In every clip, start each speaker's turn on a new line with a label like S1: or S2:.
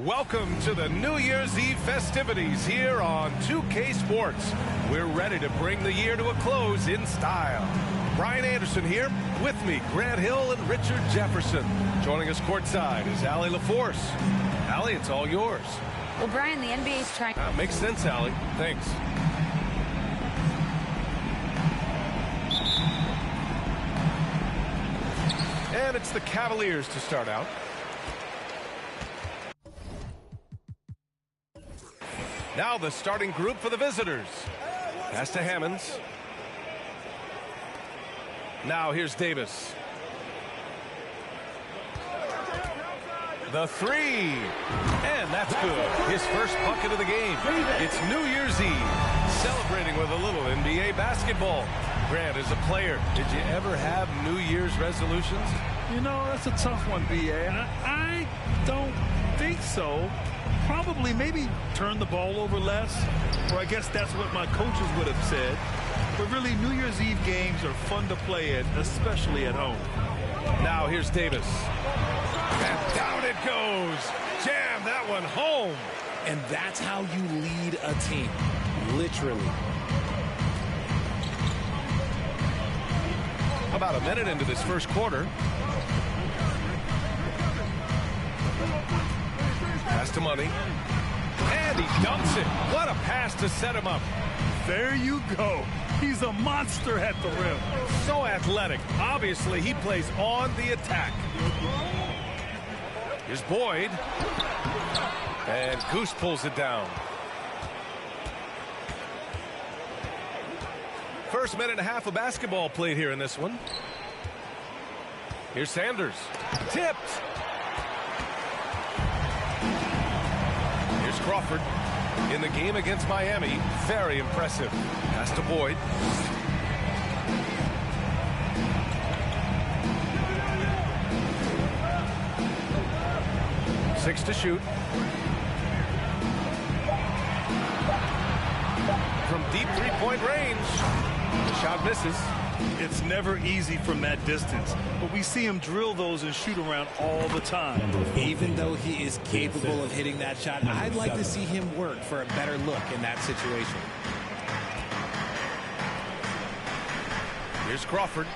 S1: Welcome to the New Year's Eve festivities here on 2K Sports. We're ready to bring the year to a close in style. Brian Anderson here, with me, Grant Hill and Richard Jefferson. Joining us courtside is Allie LaForce. Allie, it's all yours.
S2: Well, Brian, the NBA is trying...
S1: Makes sense, Allie. Thanks. And it's the Cavaliers to start out. Now the starting group for the visitors. Pass to Hammonds. Now here's Davis. The three. And that's good. His first bucket of the game. It's New Year's Eve. Celebrating with a little NBA basketball. Grant, as a player, did you ever have New Year's resolutions?
S3: You know, that's a tough one, B.A. I don't think so. Probably maybe turn the ball over less, or I guess that's what my coaches would have said. But really, New Year's Eve games are fun to play at, especially at home.
S1: Now here's Davis. And down it goes. Jam that one home.
S4: And that's how you lead a team, literally.
S1: About a minute into this first quarter. Pass to Money. And he dumps it. What a pass to set him up.
S3: There you go. He's a monster at the rim.
S1: So athletic. Obviously, he plays on the attack. Here's Boyd. And Goose pulls it down. First minute and a half of basketball played here in this one. Here's Sanders. Tipped. Here's Crawford. In the game against Miami, very impressive. Pass to Boyd. Six to shoot. From deep three-point range. The shot misses.
S3: It's never easy from that distance, but we see him drill those and shoot around all the time.
S4: Even though he is capable of hitting that shot, I'd like to see him work for a better look in that situation.
S1: Here's Crawford.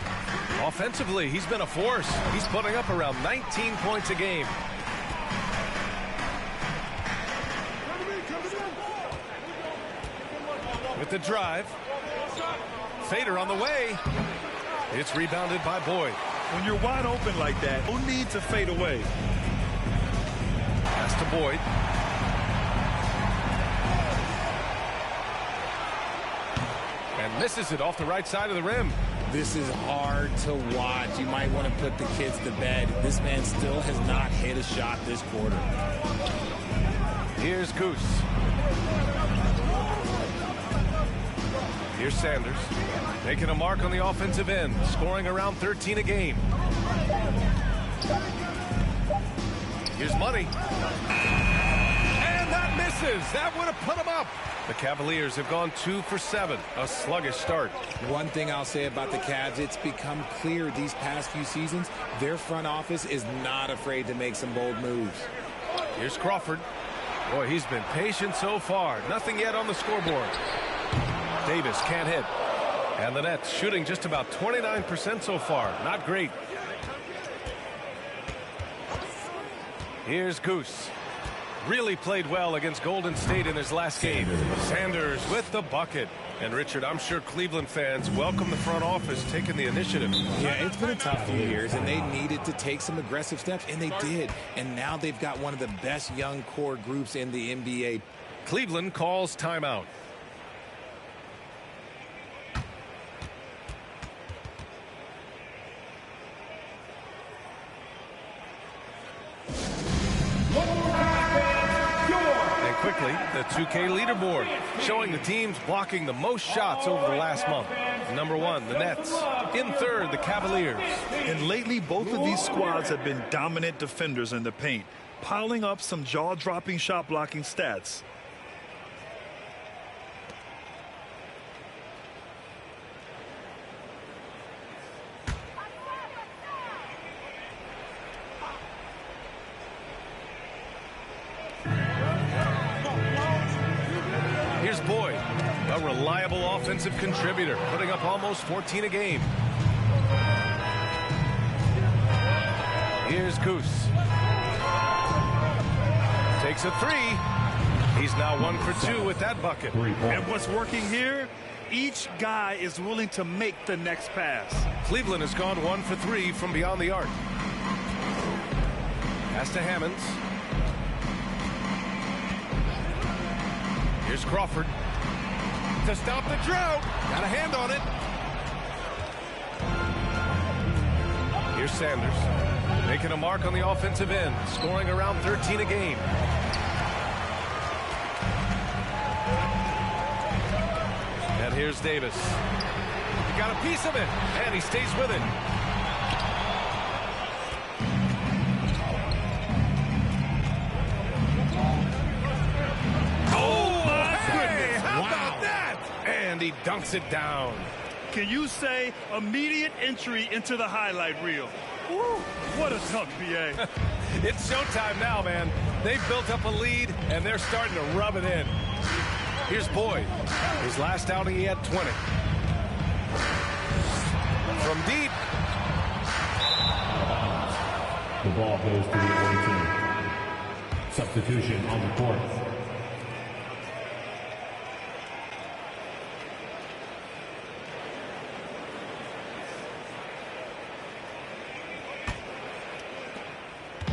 S1: Offensively, he's been a force. He's putting up around 19 points a game. With the drive. Fader on the way. It's rebounded by Boyd.
S3: When you're wide open like that, no need to fade away.
S1: Pass to Boyd. And misses it off the right side of the rim.
S4: This is hard to watch. You might want to put the kids to bed. This man still has not hit a shot this quarter.
S1: Here's Goose. Here's Sanders. Making a mark on the offensive end. Scoring around 13 a game. Here's Money. And that misses. That would have put him up. The Cavaliers have gone 2 for 7. A sluggish start.
S4: One thing I'll say about the Cavs, it's become clear these past few seasons, their front office is not afraid to make some bold moves.
S1: Here's Crawford. Boy, he's been patient so far. Nothing yet on the scoreboard. Davis can't hit. And the Nets shooting just about 29% so far. Not great. Here's Goose. Really played well against Golden State in his last game. Sanders with the bucket. And Richard, I'm sure Cleveland fans welcome the front office taking the initiative.
S4: Yeah, it's been a tough few years, and they needed to take some aggressive steps, and they did. And now they've got one of the best young core groups in the NBA.
S1: Cleveland calls timeout. Quickly, the 2K leaderboard showing the teams blocking the most shots over the last month. Number 1, the Nets. In third, the Cavaliers.
S3: And lately, both of these squads have been dominant defenders in the paint, piling up some jaw-dropping shot-blocking stats.
S1: Here's Boyd, a reliable offensive contributor, putting up almost 14 a game. Here's Goose. Takes a three. He's now 1 for 2 with that bucket.
S3: And what's working here? Each guy is willing to make the next pass.
S1: Cleveland has gone 1 for 3 from beyond the arc. Pass to Hammonds. Here's Crawford to stop the drought. Got a hand on it. Here's Sanders making a mark on the offensive end, scoring around 13 a game. And here's Davis. He got a piece of it, and he stays with it. And he dunks it down.
S3: Can you say immediate entry into the highlight reel? Woo, what a dunk, B.A.
S1: It's showtime now, man. They've built up a lead, and they're starting to rub it in. Here's Boyd. His last outing, he had 20. From deep.
S5: The ball goes to the away team. Substitution on the court.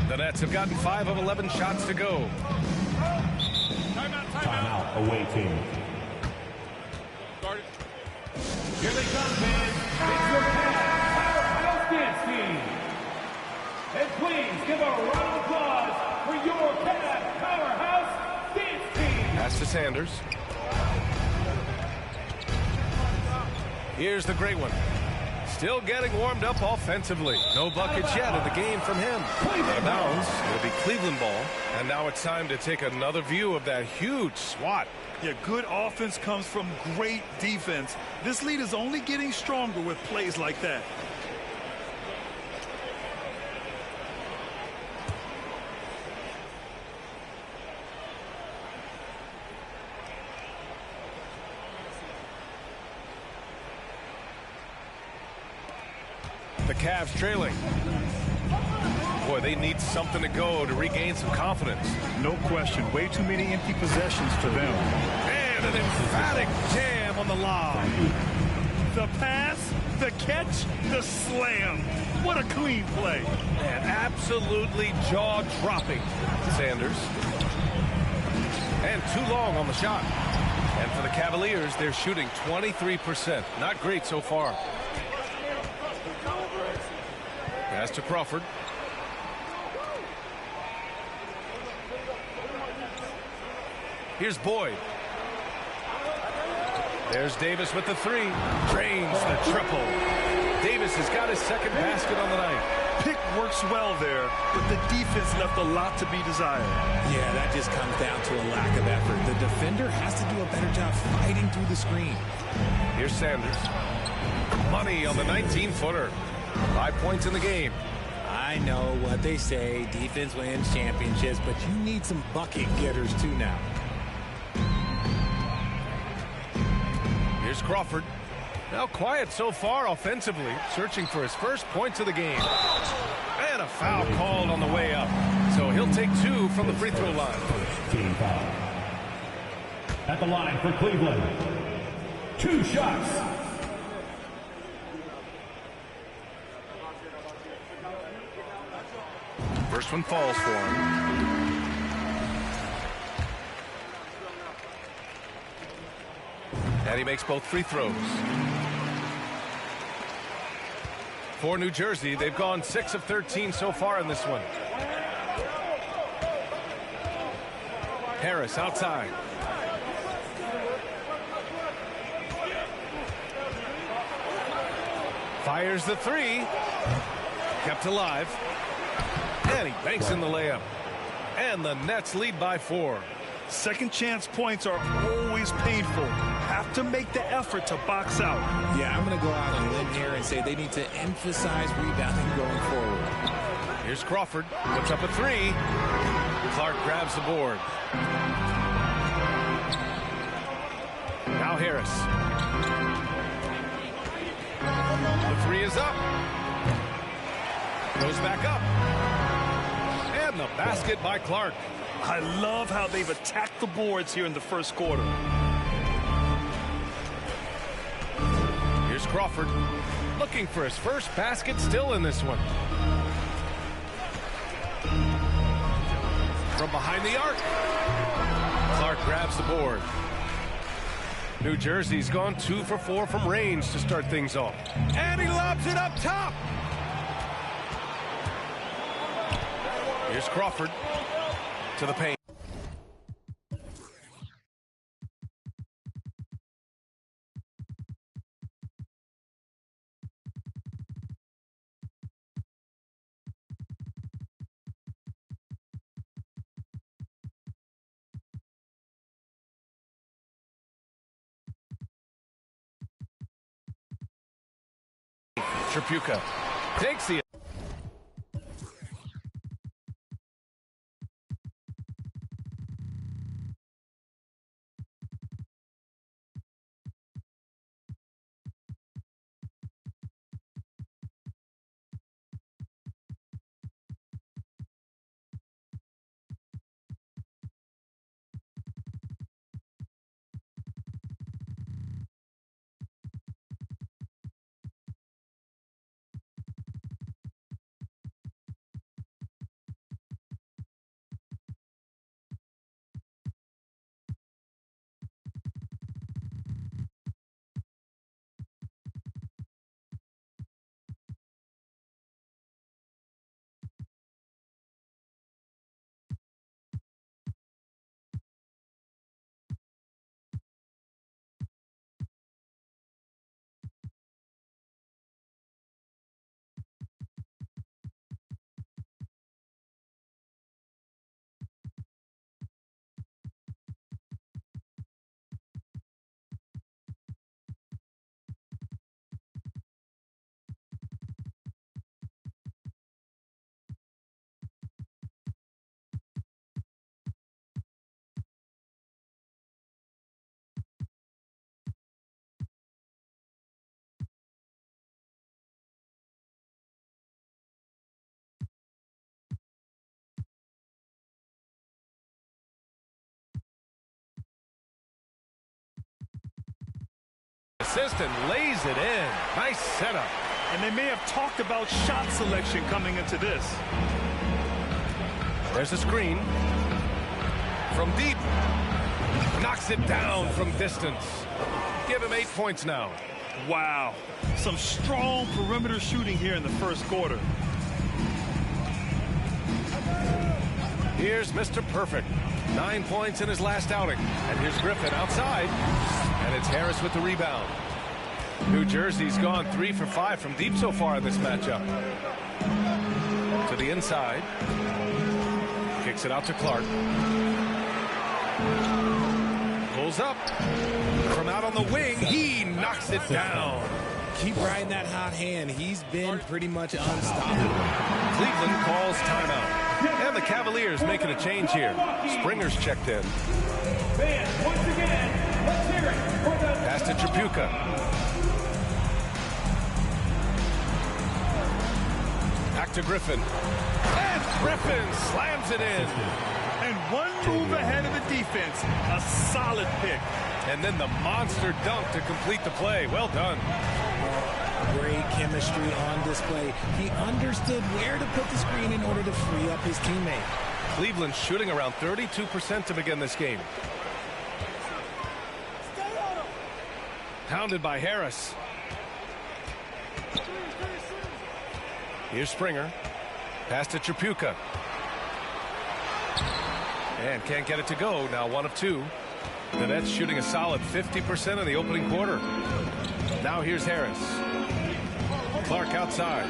S1: The Nets have gotten 5 of 11 shots to go.
S5: Timeout, away team.
S6: Here they come, fans. It's your Powerhouse Dance Team. And please give a round of applause for your Cavs Powerhouse Dance Team.
S1: Pass to Sanders. Here's the great one. Still getting warmed up offensively. No buckets yet in the game from him. Out of bounds. It'll be Cleveland ball. And now it's time to take another view of that huge swat.
S3: Yeah, good offense comes from great defense. This lead is only getting stronger with plays like that.
S1: The Cavs trailing. Boy, they need something to go to regain some confidence.
S3: No question. Way too many empty possessions for them.
S1: And an emphatic jam on the lob.
S3: The pass, the catch, the slam. What a clean play.
S1: And absolutely jaw-dropping. Sanders. And too long on the shot. And for the Cavaliers, they're shooting 23%. Not great so far. Pass to Crawford. Here's Boyd. There's Davis with the three. Drains the triple. Davis has got his second basket on the night.
S3: Pick works well there, but the defense left a lot to be desired.
S4: Yeah, that just comes down to a lack of effort. The defender has to do a better job fighting through the screen.
S1: Here's Sanders. Money on the 19-footer. 5 points in the game.
S4: I know what they say, defense wins championships, but you need some bucket getters too now.
S1: Here's Crawford. Now quiet so far offensively, searching for his first points of the game. And a foul called on the way up. So he'll take 2 from the free throw line.
S5: Team foul. At the line for Cleveland. 2 shots.
S1: First one falls for him. And he makes both free throws. For New Jersey, they've gone 6 of 13 so far in this one. Harris outside. Fires the three. Kept alive. And he banks in the layup. And the Nets lead by 4.
S3: Second chance points are always painful. Have to make the effort to box out.
S4: Yeah, I'm going to go out on a limb here and say they need to emphasize rebounding going forward.
S1: Here's Crawford. Puts up a three. Clark grabs the board. Harris. The three is up. Goes back up. And the basket by Clark.
S3: I love how they've attacked the boards here in the first quarter.
S1: Here's Crawford looking for his first basket, still in this one. From behind the arc. Clark grabs the board. New Jersey's gone 2 for 4 from range to start things off. And he lobs it up top. Here's Crawford to the paint. Tripucka takes the assistant lays it in. Nice setup.
S3: And they may have talked about shot selection coming into this.
S1: There's a screen. From deep. Knocks it down from distance. Give him 8 points now.
S3: Wow. Some strong perimeter shooting here in the first quarter.
S1: Here's Mr. Perfect. 9 points in his last outing. And here's Griffin outside. And it's Harris with the rebound. New Jersey's gone 3 for 5 from deep so far in this matchup. To the inside. Kicks it out to Clark. Pulls up. From out on the wing, he knocks it down.
S4: Keep riding that hot hand. He's been pretty much unstoppable.
S1: Cleveland calls timeout. And the Cavaliers making a change here. Springer's checked in.
S6: Fans, once again, let's hear it for the...
S1: Pass to Tripucka. Back to Griffin. And Griffin slams it in.
S3: And one move ahead of the defense. A solid pick.
S1: And then the monster dunk to complete the play. Well done.
S4: Great chemistry on display. He understood where to put the screen in order to free up his teammate.
S1: Cleveland shooting around 32% to begin this game. Pounded by Harris. Here's Springer. Pass to Tripucka. And can't get it to go. Now 1 of 2. The Nets shooting a solid 50% in the opening quarter. Now here's Harris. Clark outside.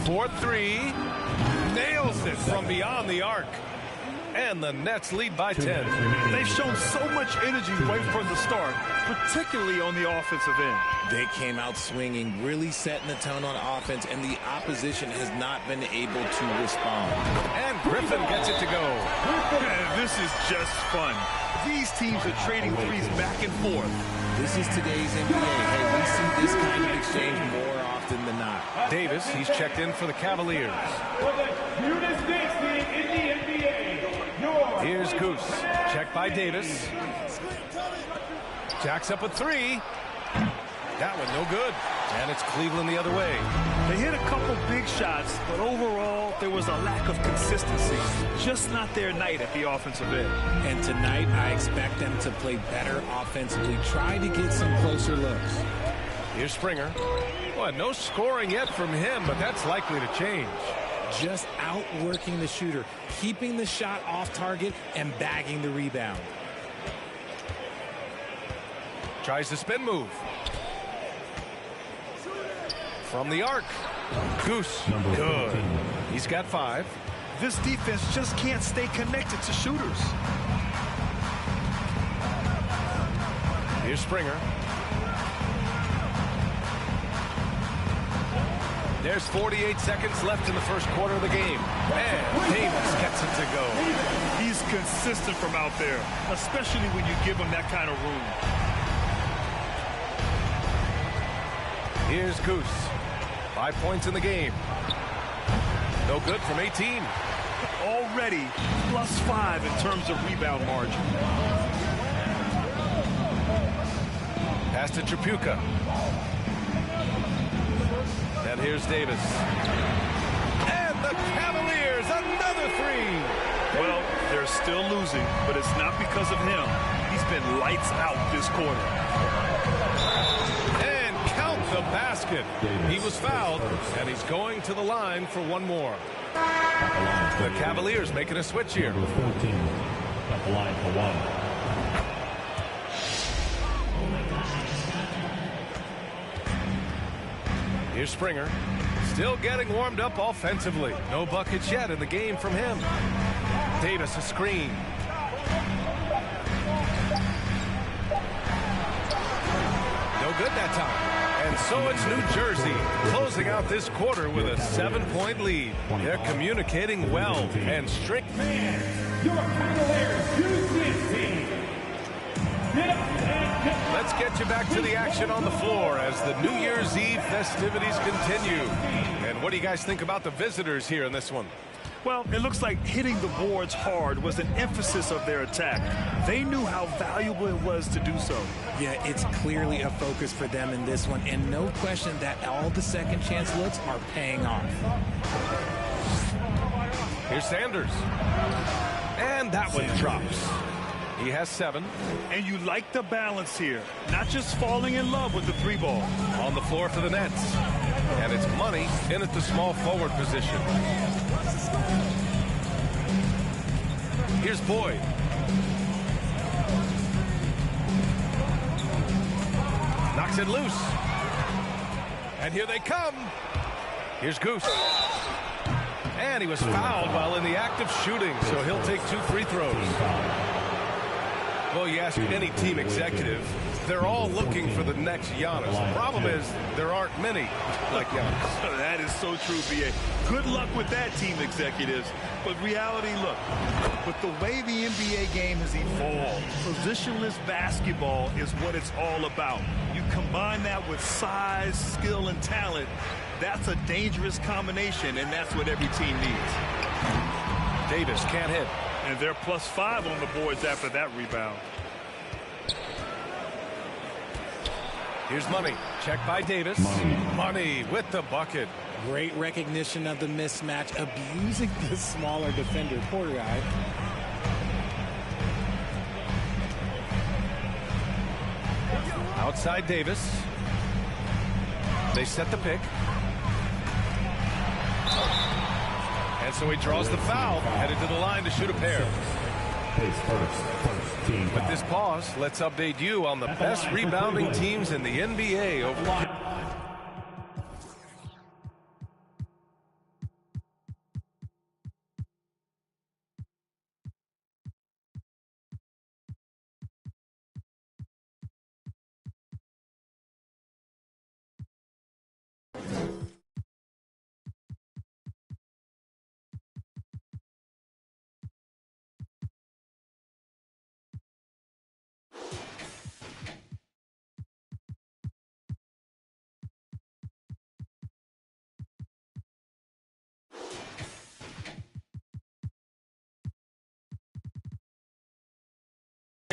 S1: For 3. Nails it from beyond the arc. And the Nets lead by 10.
S3: They've shown so much energy right from the start, particularly on the offensive end.
S4: They came out swinging, really setting the tone on offense, and the opposition has not been able to respond.
S1: And Griffin gets it to go.
S3: Man, this is just fun. These teams are trading threes back and forth.
S4: This is today's NBA. Hey, we see this kind of exchange more often than not.
S1: Davis, he's checked in for the Cavaliers.
S6: For the cutest dance team in the NBA, your
S1: Here's Goose. Checked by Davis. Jacks up a three. That one no good. And it's Cleveland the other way.
S3: They hit a couple big shots, but overall, there was a lack of consistency. Just not their night at the offensive end.
S4: And tonight, I expect them to play better offensively. Try to get some closer looks.
S1: Here's Springer. Well, no scoring yet from him, but that's likely to change.
S4: Just outworking the shooter, keeping the shot off target, and bagging the rebound.
S1: Tries the spin move. From the arc. Goose. Good. He's got 5.
S3: This defense just can't stay connected to shooters.
S1: Here's Springer. There's 48 seconds left in the first quarter of the game. And Davis gets it to go.
S3: He's consistent from out there, especially when you give him that kind of room.
S1: Here's Goose. 5 points in the game. No good from 18.
S3: Already +5 in terms of rebound margin.
S1: Pass to Tripucka. And here's Davis. And the Cavaliers, another 3.
S3: Well, they're still losing, but it's not because of him. He's been lights out this quarter.
S1: And count the basket. He was fouled, and he's going to the line for one more. The Cavaliers making a switch here.
S5: Number 14 at the line for 1.
S1: Here's Springer. Still getting warmed up offensively. No buckets yet in the game from him. Davis a screen. No good that time. And so it's New Jersey closing out this quarter with a 7-point lead. They're communicating well and strict.
S6: Your Cavaliers Houston team.
S1: Let's get you back to the action on the floor as the New Year's Eve festivities continue. And what do you guys think about the visitors here in this one?
S3: Well, it looks like hitting the boards hard was an emphasis of their attack. They knew how valuable it was to do so.
S4: Yeah, it's clearly a focus for them in this one, and no question that all the second chance looks are paying off.
S1: Here's Sanders. And that one drops. He has 7.
S3: And you like the balance here. Not just falling in love with the 3-ball.
S1: On the floor for the Nets. And it's Money in at the small forward position. Here's Boyd. Knocks it loose. And here they come. Here's Goose. And he was fouled while in the act of shooting, so he'll take 2 free throws. Well, you ask any team executive, they're all looking for the next Giannis. The problem is there aren't many like Giannis.
S3: That is so true, B.A. Good luck with that, team executives. But reality, look, with the way the NBA game has evolved, positionless basketball is what it's all about. You combine that with size, skill, and talent, that's a dangerous combination, and that's what every team needs.
S1: Davis can't hit.
S3: And they're +5 on the boards after that rebound.
S1: Here's Money. Check by Davis. Money with the bucket.
S4: Great recognition of the mismatch, abusing the smaller defender. Poor guy.
S1: Outside Davis. They set the pick. And so he draws the foul, headed to the line to shoot a pair. With this pause, let's update you on the best rebounding teams in the NBA over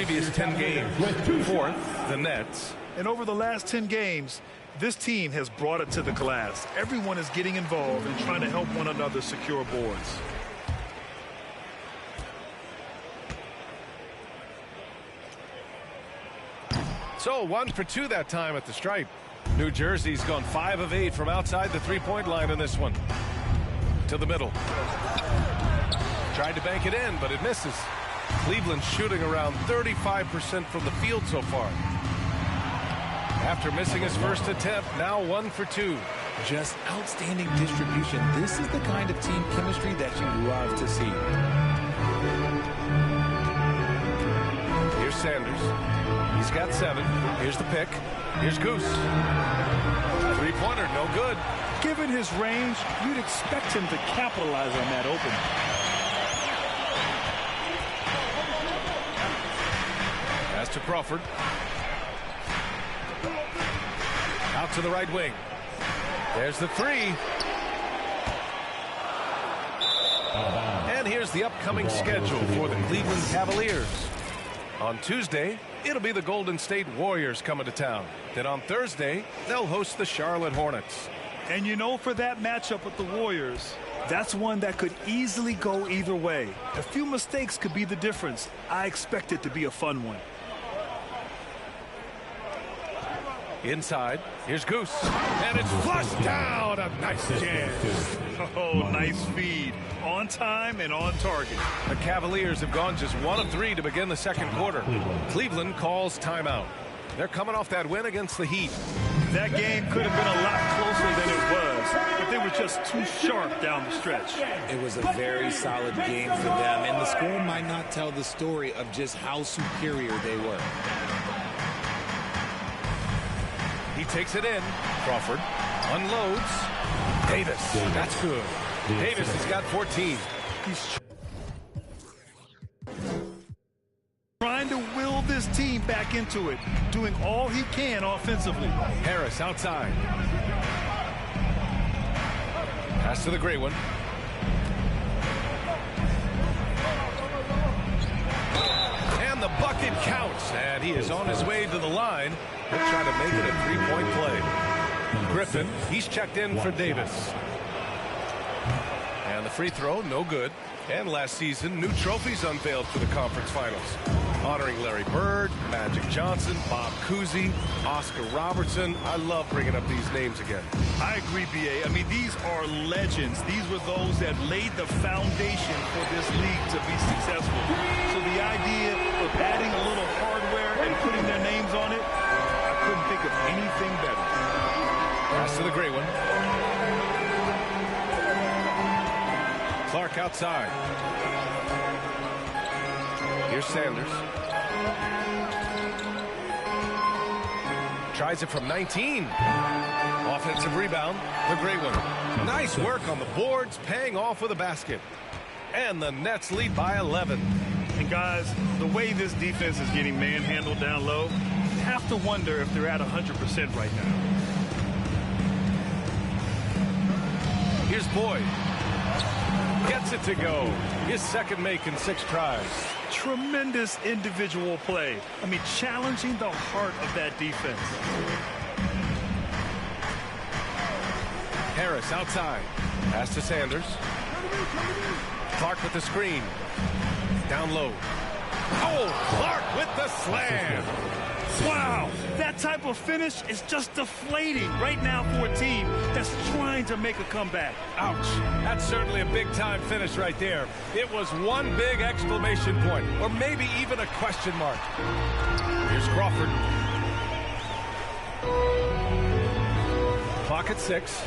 S1: previous 10 games. Fourth, the Nets.
S3: And over the last 10 games, this team has brought it to the glass. Everyone is getting involved and trying to help one another secure boards.
S1: So 1 for 2 that time at the stripe. New Jersey's gone 5 of 8 from outside the three-point line in this one. To the middle. Tried to bank it in, but it misses. Cleveland shooting around 35% from the field so far. After missing his first attempt, now 1 for 2.
S4: Just outstanding distribution. This is the kind of team chemistry that you love to see.
S1: Here's Sanders. He's got 7. Here's the pick. Here's Goose. Three-pointer, no good.
S3: Given his range, you'd expect him to capitalize on that opening.
S1: Pass to Crawford. Out to the right wing. There's the 3. And here's the upcoming schedule for the Cleveland Cavaliers. On Tuesday, it'll be the Golden State Warriors coming to town. Then on Thursday, they'll host the Charlotte Hornets.
S3: And you know, for that matchup with the Warriors, that's one that could easily go either way. A few mistakes could be the difference. I expect it to be a fun one.
S1: Inside, here's Goose. And it's flushed down. A nice jam.
S3: Oh, nice feed. On time and on target.
S1: The Cavaliers have gone just 1 of 3 to begin the second quarter. Cleveland calls timeout. They're coming off that win against the Heat.
S3: That game could have been a lot closer than it was, but they were just too sharp down the stretch.
S4: It was a very solid game for them, and the score might not tell the story of just how superior they were.
S1: He takes it in. Crawford unloads. Davis. That's good. Davis has got 14.
S3: He's trying to will this team back into it, doing all he can offensively.
S1: Harris outside. Pass to the gray one. And the bucket counts. And he is on his way to the line. He'll try to make it a three-point play. Griffin, he's checked in for Davis. And the free throw, no good. And last season, new trophies unveiled for the conference finals. Honoring Larry Bird, Magic Johnson, Bob Cousy, Oscar Robertson. I love bringing up these names again.
S3: I agree, B.A. I mean, these are legends. These were those that laid the foundation for this league to be successful. So the idea of adding a little hardware and putting their names on it, I couldn't think of anything better.
S1: Pass to the gray one. Clark outside. Here's Sanders. Tries it from 19. Offensive rebound. The gray one. Nice work on the boards, paying off with a basket. And the Nets lead by 11.
S3: And guys, the way this defense is getting manhandled down low, you have to wonder if they're at 100% right now.
S1: Here's Boyd. Gets it to go. His second make in 6 tries.
S3: Tremendous individual play. I mean, challenging the heart of that defense.
S1: Harris outside. Pass to Sanders. Clark with the screen. Down low. Oh, Clark with the slam.
S3: Wow, that type of finish is just deflating right now for a team that's trying to make a comeback.
S1: Ouch. That's certainly a big-time finish right there. It was one big exclamation point, or maybe even a question mark. Here's Crawford. Clock at 6.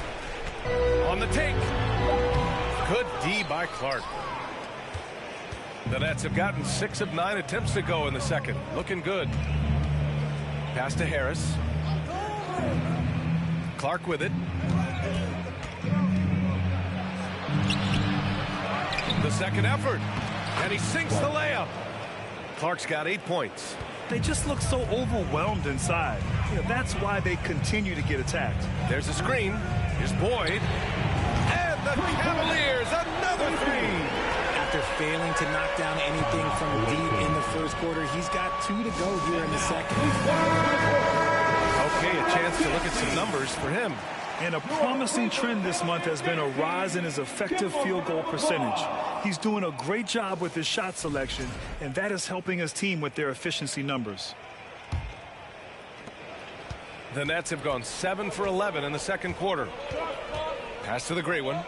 S1: On the take. Good D by Clark. The Nets have gotten 6 of 9 attempts to go in the second. Looking good. Pass to Harris. Clark with it. The second effort. And he sinks the layup. Clark's got 8 points.
S3: They just look so overwhelmed inside. You know, that's why they continue to get attacked.
S1: There's a screen. Here's Boyd. And the Cavaliers, another 3.
S4: After failing to knock down anything from deep in the first quarter, he's got 2 to go here in the second.
S1: Okay, a chance to look at some numbers for him.
S3: And a promising trend this month has been a rise in his effective field goal percentage. He's doing a great job with his shot selection, and that is helping his team with their efficiency numbers.
S1: The Nets have gone 7 for 11 in the second quarter. Pass to the gray one.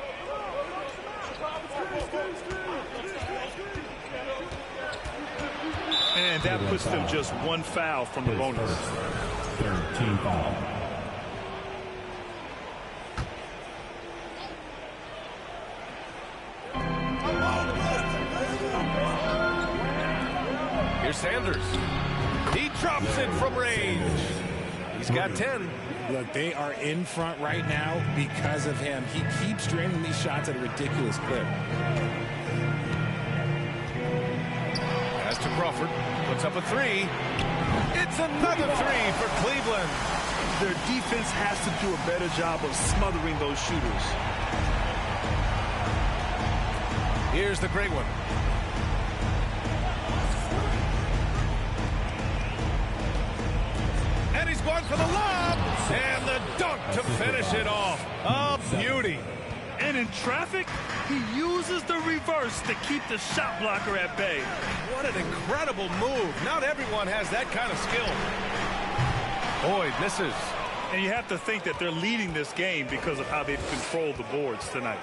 S3: And that puts them just 1 foul from the bonus.
S5: 13 foul.
S1: Here's Sanders. He drops it from range. He's got 10.
S4: Look, they are in front right now because of him. He keeps draining these shots at a ridiculous clip.
S1: Pass to Crawford. Puts up a 3. It's another 3 for Cleveland.
S3: Their defense has to do a better job of smothering those shooters.
S1: Here's the great one. And he's going for the lob. And the dunk to finish it off. A beauty.
S3: And in traffic, he uses the reverse to keep the shot blocker at bay.
S1: What an incredible move. Not everyone has that kind of skill. Boyd misses.
S3: And you have to think that they're leading this game because of how they've controlled the boards tonight.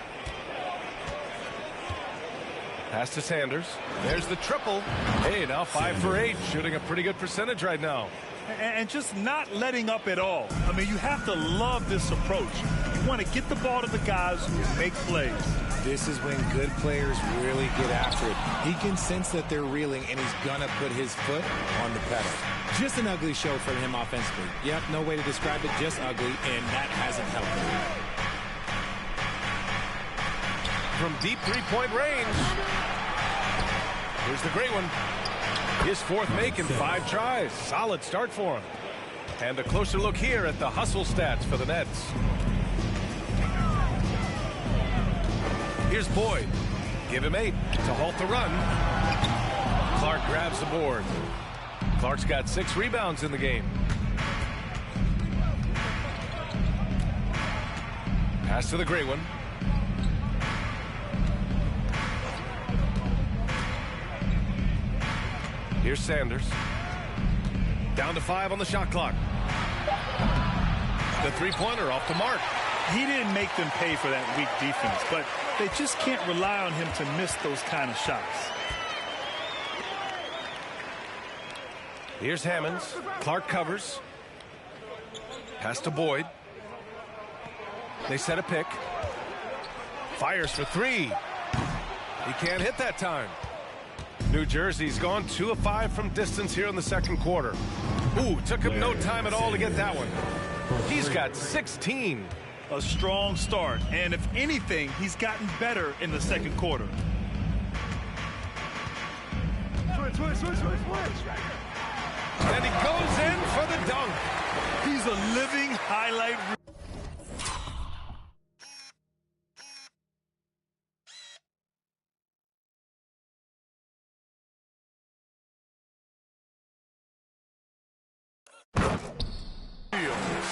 S1: Pass to Sanders. There's the triple. Hey, now 5 for 8. Shooting a pretty good percentage right now.
S3: And just not letting up at all. I mean, you have to love this approach. You want to get the ball to the guys who make plays.
S4: This is when good players really get after it. He can sense that they're reeling, and he's going to put his foot on the pedal. Just an ugly show for him offensively. Yep, no way to describe it, just ugly, and that hasn't helped him.
S1: From deep three-point range. Here's the great one. His 4th make in 5 tries. Solid start for him. And a closer look here at the hustle stats for the Nets. Here's Boyd. Give him 8 to halt the run. Clark grabs the board. Clark's got 6 rebounds in the game. Pass to the gray one. Here's Sanders. Down to 5 on the shot clock. The three-pointer off the mark.
S3: He didn't make them pay for that weak defense, but they just can't rely on him to miss those kind of shots.
S1: Here's Hammonds. Clark covers. Pass to Boyd. They set a pick. Fires for 3. He can't hit that time. New Jersey's gone 2 of 5 from distance here in the second quarter. Ooh, took him no time at all to get that one. He's got 16.
S3: A strong start, and if anything, he's gotten better in the second quarter.
S1: And he goes in for the dunk.
S3: He's a living highlight.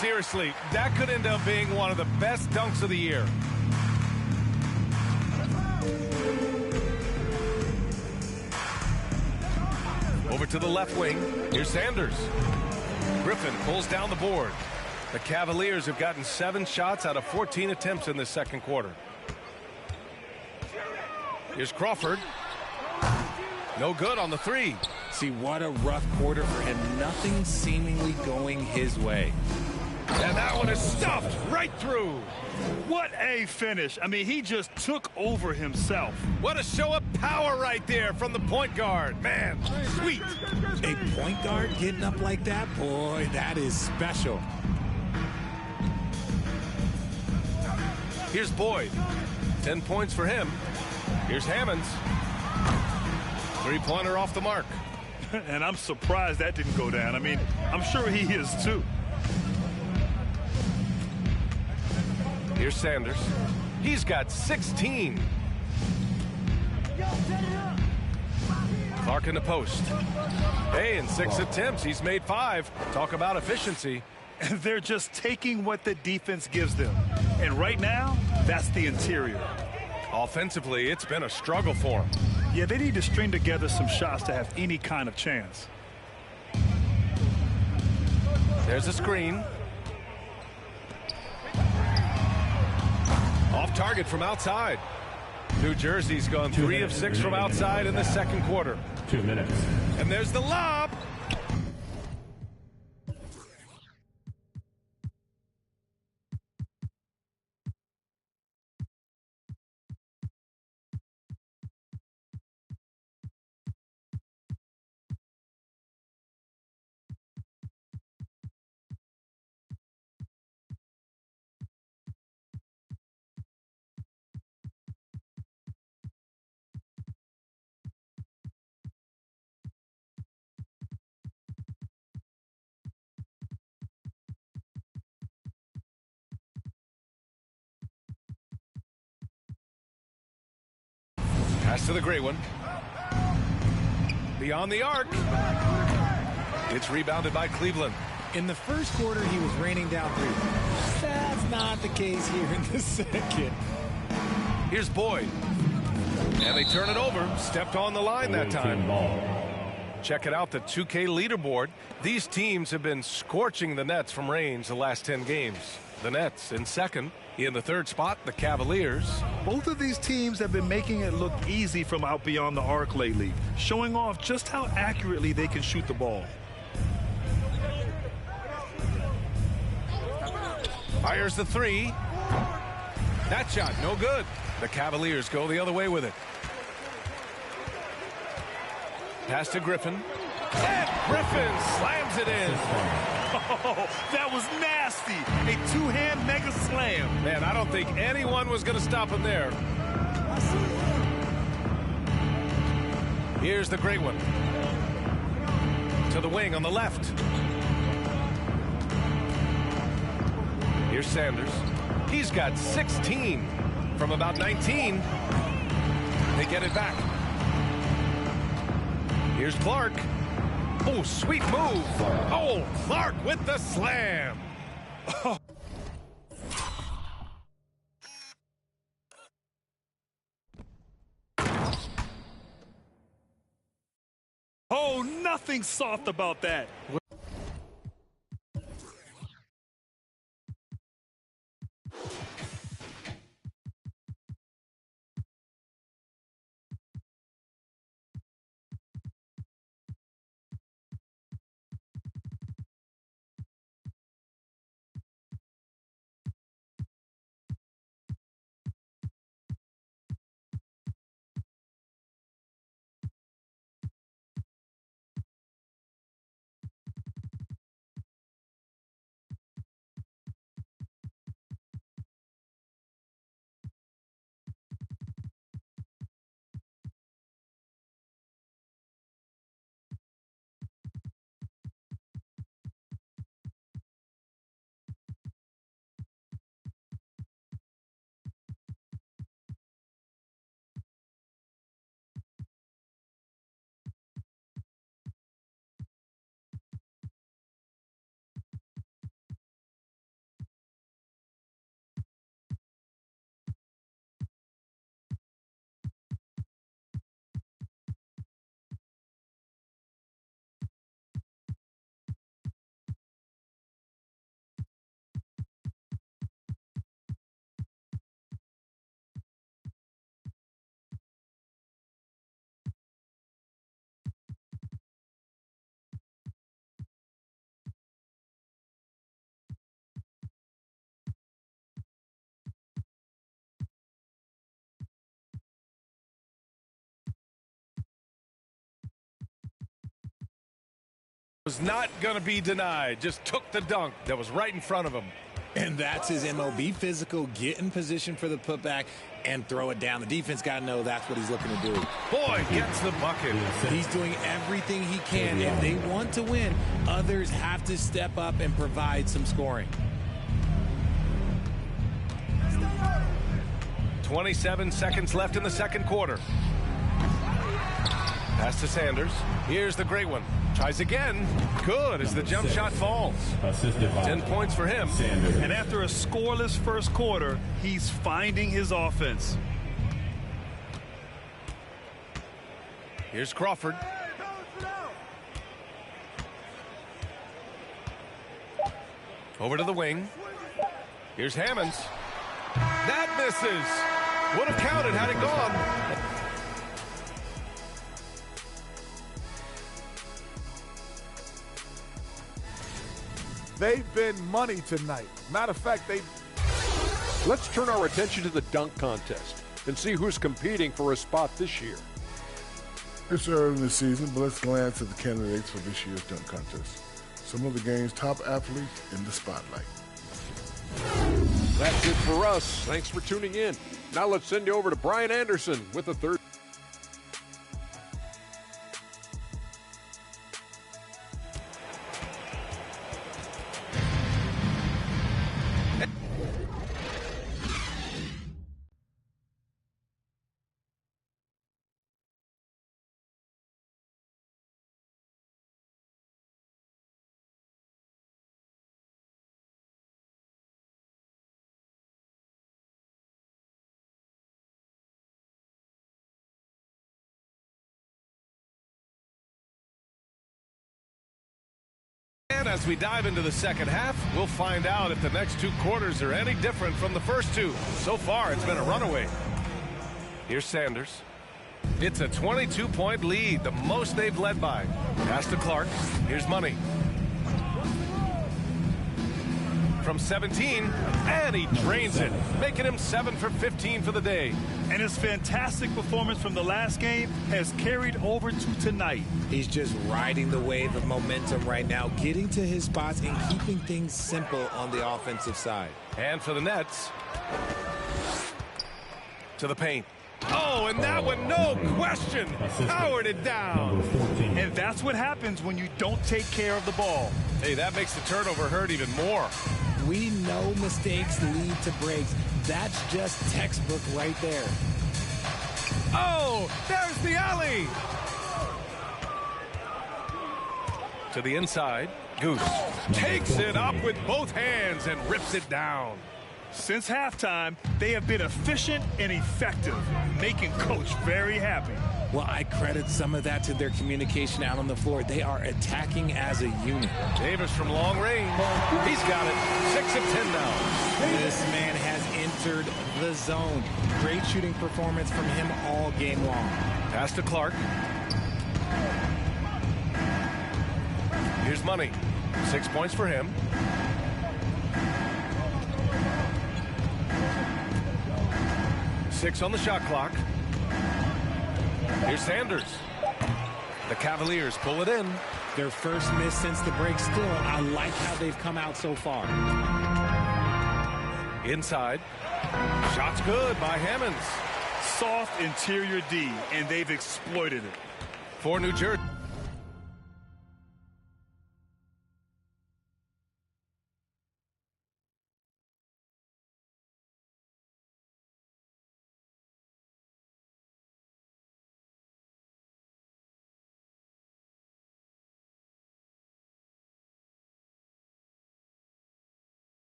S1: Seriously, that could end up being one of the best dunks of the year. Over to the left wing. Here's Sanders. Griffin pulls down the board. The Cavaliers have gotten 7 shots out of 14 attempts in this second quarter. Here's Crawford. No good on the 3.
S4: See, what a rough quarter for him. Nothing seemingly going his way.
S1: And that one is stuffed right through.
S3: What a finish. I mean, he just took over himself.
S1: What a show of power right there from the point guard. Man, sweet.
S4: A point guard getting up like that? Boy, that is special.
S1: Here's Boyd. 10 points for him. Here's Hammonds. 3-pointer off the mark.
S3: And I'm surprised that didn't go down. I mean, I'm sure he is too.
S1: Here's Sanders. He's got 16. Clark in the post. Hey, in 6 attempts, he's made 5. Talk about efficiency.
S3: And they're just taking what the defense gives them. And right now, that's the interior.
S1: Offensively, it's been a struggle for him.
S3: Yeah, they need to string together some shots to have any kind of chance.
S1: There's a screen. Off target from outside. New Jersey's gone 3 of 6 from outside in the second quarter.
S5: 2 minutes.
S1: And there's the lob. Pass to the gray one. Beyond the arc. It's rebounded by Cleveland.
S4: In the first quarter, he was raining down 3. That's not the case here in the second.
S1: Here's Boyd. And they turn it over. Stepped on the line that time. Check it out, the 2K leaderboard. These teams have been scorching the Nets from range the last 10 games. The Nets in second. In the third spot, the Cavaliers.
S3: Both of these teams have been making it look easy from out beyond the arc lately, showing off just how accurately they can shoot the ball.
S1: Fires the 3. That shot, no good. The Cavaliers go the other way with it. Pass to Griffin. And Griffin slams it in.
S3: Oh, that was nasty. A two-hand mega slam.
S1: Man, I don't think anyone was going to stop him there. Here's the great one. To the wing on the left. Here's Sanders. He's got 16 from about 19. They get it back. Here's Clark. Oh, sweet move. Oh, Clark with the slam.
S3: Oh, nothing soft about that.
S1: Was not going to be denied. Just took the dunk that was right in front of him.
S4: And that's his MO. Be physical, get in position for the putback, and throw it down. The defense got to know that's what he's looking to do.
S1: Boy, gets the bucket.
S4: He's doing everything he can. If they want to win, others have to step up and provide some scoring.
S1: 27 seconds left in the second quarter. Pass to Sanders. Here's the great one. Tries again. Good as the jump shot falls. 10 points for him.
S3: And after a scoreless first quarter, he's finding his offense.
S1: Here's Crawford. Over to the wing. Here's Hammonds. That misses. Would have counted had it gone.
S7: They've been money tonight. Matter of fact,
S8: Let's turn our attention to the dunk contest and see who's competing for a spot this year.
S9: It's early in the season, but let's glance at the candidates for this year's dunk contest. Some of the game's top athletes in the spotlight.
S8: That's it for us. Thanks for tuning in. Now let's send you over to Brian Anderson with the third.
S1: And as we dive into the second half, we'll find out if the next 2 quarters are any different from the first 2. So far, it's been a runaway. Here's Sanders. It's a 22-point lead, the most they've led by. Pass to Clark. Here's Money. From 17, and he drains it, making him 7 for 15 for the day.
S3: And his fantastic performance from the last game has carried over to tonight.
S4: He's just riding the wave of momentum right now, getting to his spots and keeping things simple on the offensive side.
S1: And for the Nets, to the paint. Oh, and that one, no question, powered it down.
S3: And that's what happens when you don't take care of the ball.
S1: Hey, that makes the turnover hurt even more.
S4: We know mistakes lead to breaks. That's just textbook right there.
S1: Oh, there's the alley. To the inside, Goose takes it up with both hands and rips it down.
S3: Since halftime, they have been efficient and effective, making Coach very happy.
S4: Well, I credit some of that to their communication out on the floor. They are attacking as a unit.
S1: Davis from long range. He's got it. 6 of 10 now.
S4: This man has entered the zone. Great shooting performance from him all game long.
S1: Pass to Clark. Here's Money. 6 points for him. Six on the shot clock. Here's Sanders. The Cavaliers pull it in.
S4: Their first miss since the break. Still, I like how they've come out so far.
S1: Inside. Shot's good by Hammonds.
S3: Soft interior D, and they've exploited it.
S1: For New Jersey.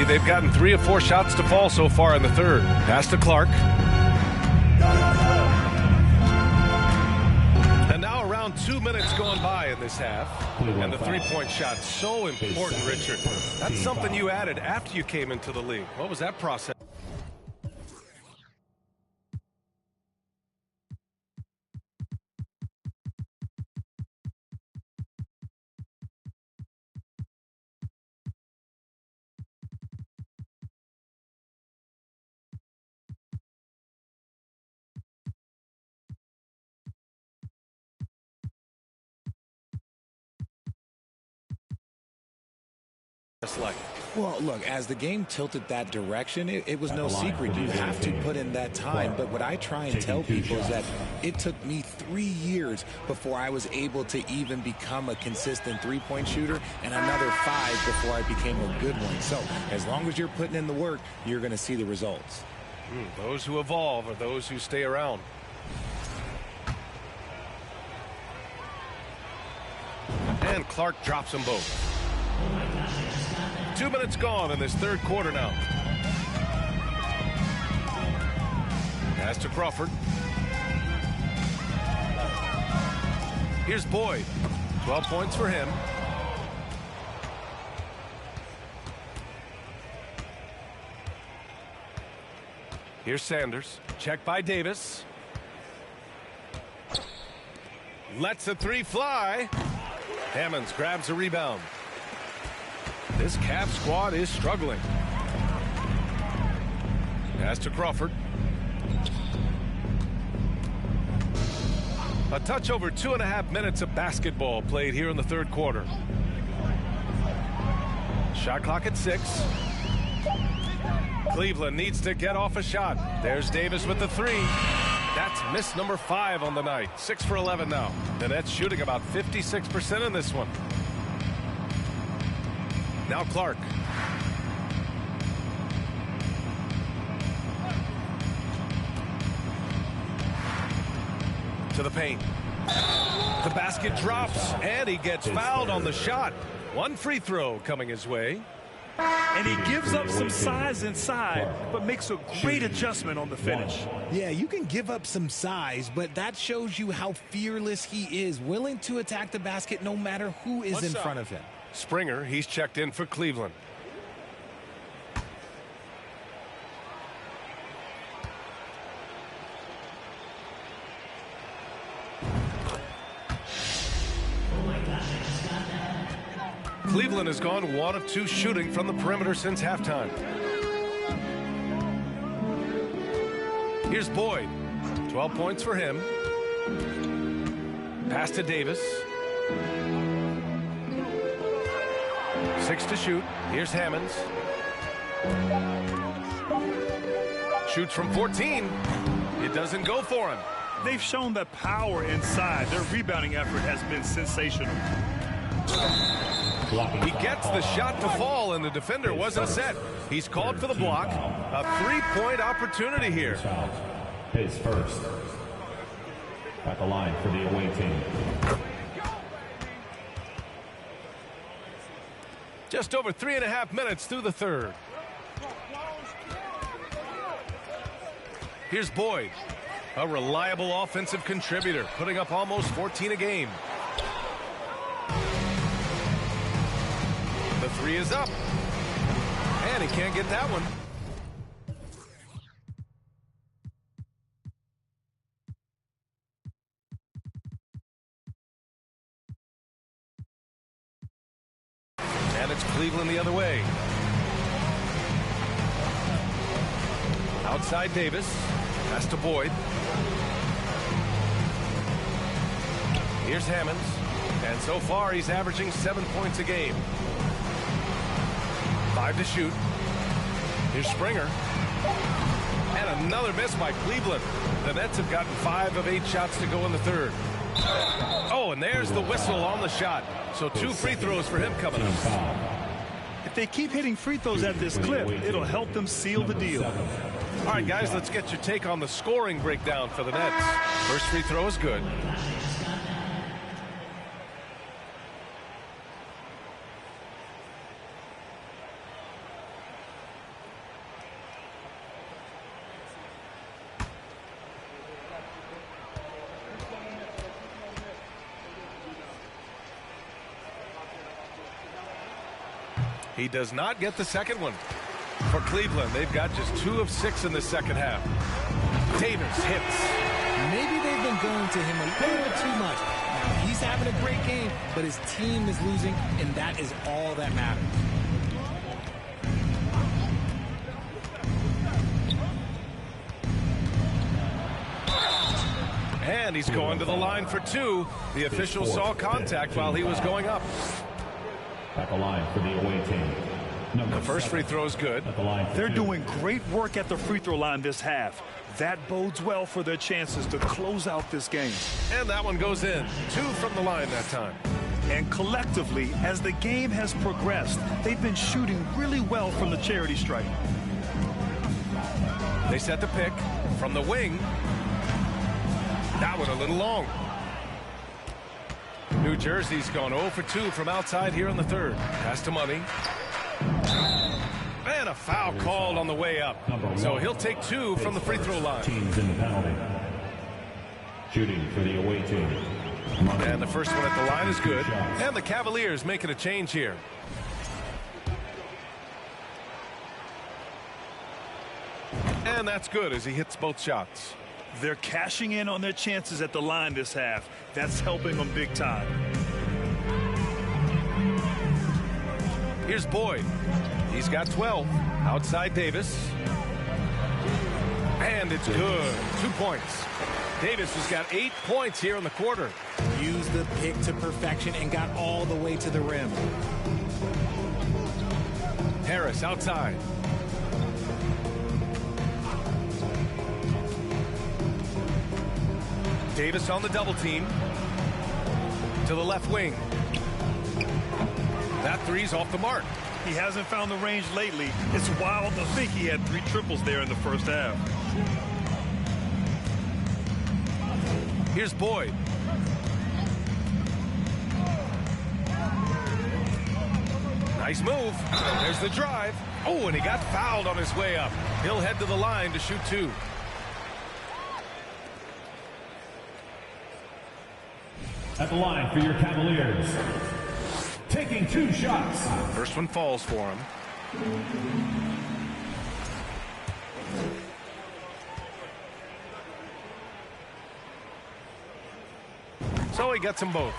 S1: They've gotten 3 of 4 shots to fall so far in the third. Pass to Clark. And now around 2 minutes going by in this half. And the three-point shot, so important, Richard. That's something you added after you came into the league. What was that process? Just like
S4: Well, look, as the game tilted that direction, it was no secret. You have to put in that time. But what I try and tell people is that it took me 3 years before I was able to even become a consistent three-point shooter, and another 5 before I became a good one. So as long as you're putting in the work, you're going to see the results.
S1: Those who evolve are those who stay around. And Clark drops them both. 2 minutes gone in this third quarter now. Pass to Crawford. Here's Boyd. 12 points for him. Here's Sanders. Check by Davis. Lets the three fly. Hammonds grabs a rebound. This Cavs squad is struggling. Pass to Crawford. A touch over 2.5 minutes of basketball played here in the third quarter. Shot clock at 6. Cleveland needs to get off a shot. There's Davis with the 3. That's miss number 5 on the night. 6 for 11 now. The Nets shooting about 56% in this one. Now Clark. To the paint. The basket drops, and he gets fouled on the shot. One free throw coming his way.
S3: And he gives up some size inside, but makes a great adjustment on the finish.
S4: Yeah, you can give up some size, but that shows you how fearless he is, willing to attack the basket no matter who is in front of him.
S1: Springer, he's checked in for Cleveland. Cleveland has gone 1 of 2 shooting from the perimeter since halftime. Here's Boyd. 12 points for him. Pass to Davis. 6 to shoot. Here's Hammonds. Shoots from 14. It doesn't go for him.
S3: They've shown that power inside. Their rebounding effort has been sensational.
S1: He gets the shot to fall, and the defender wasn't set. He's called for the block. A 3-point opportunity here.
S5: His first. At the line for the away team.
S1: Just over 3.5 minutes through the third. Here's Boyd. A reliable offensive contributor, putting up almost 14 a game. The 3 is up. And he can't get that one. And it's Cleveland the other way. Outside Davis. Pass to Boyd. Here's Hammonds. And so far he's averaging 7 points a game. 5 to shoot. Here's Springer. And another miss by Cleveland. The Nets have gotten 5 of 8 shots to go in the third. Oh, and there's the whistle on the shot. So 2 free throws for him coming up.
S3: If they keep hitting free throws at this clip, it'll help them seal the deal.
S1: All right, guys, let's get your take on the scoring breakdown for the Nets. First free throw is good. He does not get the second one. For Cleveland, they've got just 2 of 6 in the second half. Davis hits.
S4: Maybe they've been going to him a little bit too much. Now, he's having a great game, but his team is losing, and that is all that matters.
S1: And he's going to the line for 2. The official saw contact while he was going up.
S5: At the line for the away team.
S1: The first free throw is good.
S3: They're doing great work at the free throw line this half. That bodes well for their chances to close out this game.
S1: And that one goes in. 2 from the line that time.
S3: And collectively, as the game has progressed, they've been shooting really well from the charity stripe.
S1: They set the pick from the wing. That one a little long. New Jersey's gone 0 for 2 from outside here in the third. Pass to Money. And a foul called on the way up. So he'll take 2 from the free throw line.
S5: Teams in the penalty. Shooting for the away team.
S1: And the first one at the line is good. And the Cavaliers making a change here. And that's good as he hits both shots.
S3: They're cashing in on their chances at the line this half. That's helping them big time.
S1: Here's Boyd. He's got 12. Outside Davis. And it's good. 2 points. Davis has got 8 points here in the quarter.
S4: Used the pick to perfection and got all the way to the rim.
S1: Harris outside. Davis on the double team. To the left wing. That three's off the mark.
S3: He hasn't found the range lately. It's wild to think he had 3 triples there in the first half.
S1: Here's Boyd. Nice move. There's the drive. Oh, and he got fouled on his way up. He'll head to the line to shoot 2.
S5: At the line for your Cavaliers. Taking 2 shots.
S1: First one falls for him. So he gets them both.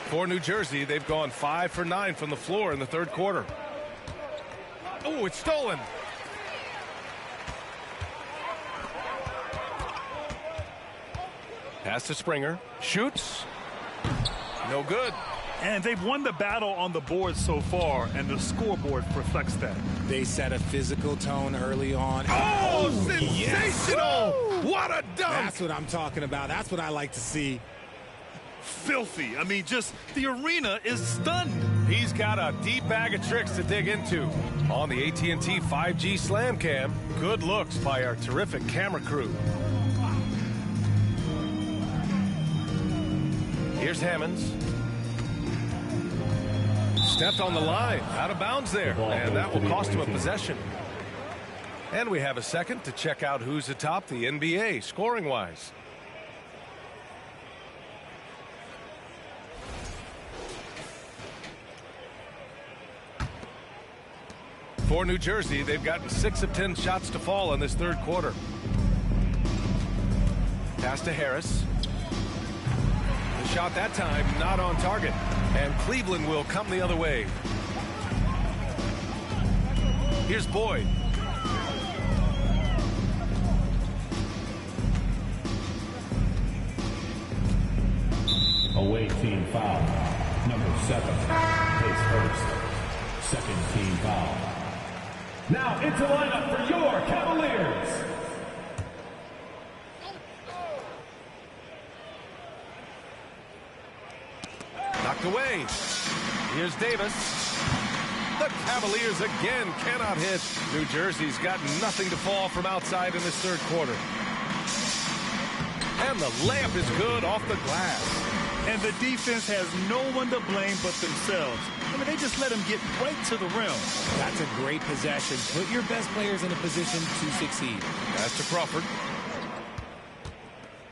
S1: For New Jersey, they've gone 5 for 9 from the floor in the third quarter. Oh, it's stolen. Pass to Springer. Shoots. No good.
S3: And they've won the battle on the board so far, and the scoreboard reflects that.
S4: They set a physical tone early on.
S1: Oh, sensational!
S4: Yes.
S1: What a dunk!
S4: That's what I'm talking about. That's what I like to see.
S3: Filthy. I mean, just the arena is stunned.
S1: He's got a deep bag of tricks to dig into. On the AT&T 5G Slam Cam, good looks by our terrific camera crew. Here's Hammonds. Stepped on the line, out of bounds there, and that will cost him a possession. And we have a second to check out who's atop the NBA scoring-wise. For New Jersey, they've gotten 6 of 10 shots to fall in this third quarter. Pass to Harris. The shot that time not on target, and Cleveland will come the other way. Here's Boyd.
S5: Away team foul. Number 7. Pace first. Second team foul. Now into lineup for your Cavaliers.
S1: Knocked away. Here's Davis. The Cavaliers again cannot hit. New Jersey's got nothing to fall from outside in this third quarter. And the layup is good off the glass.
S3: And the defense has no one to blame but themselves. I mean, they just let him get right to the rim.
S4: That's a great possession. Put your best players in a position to succeed.
S1: Pass to Crawford.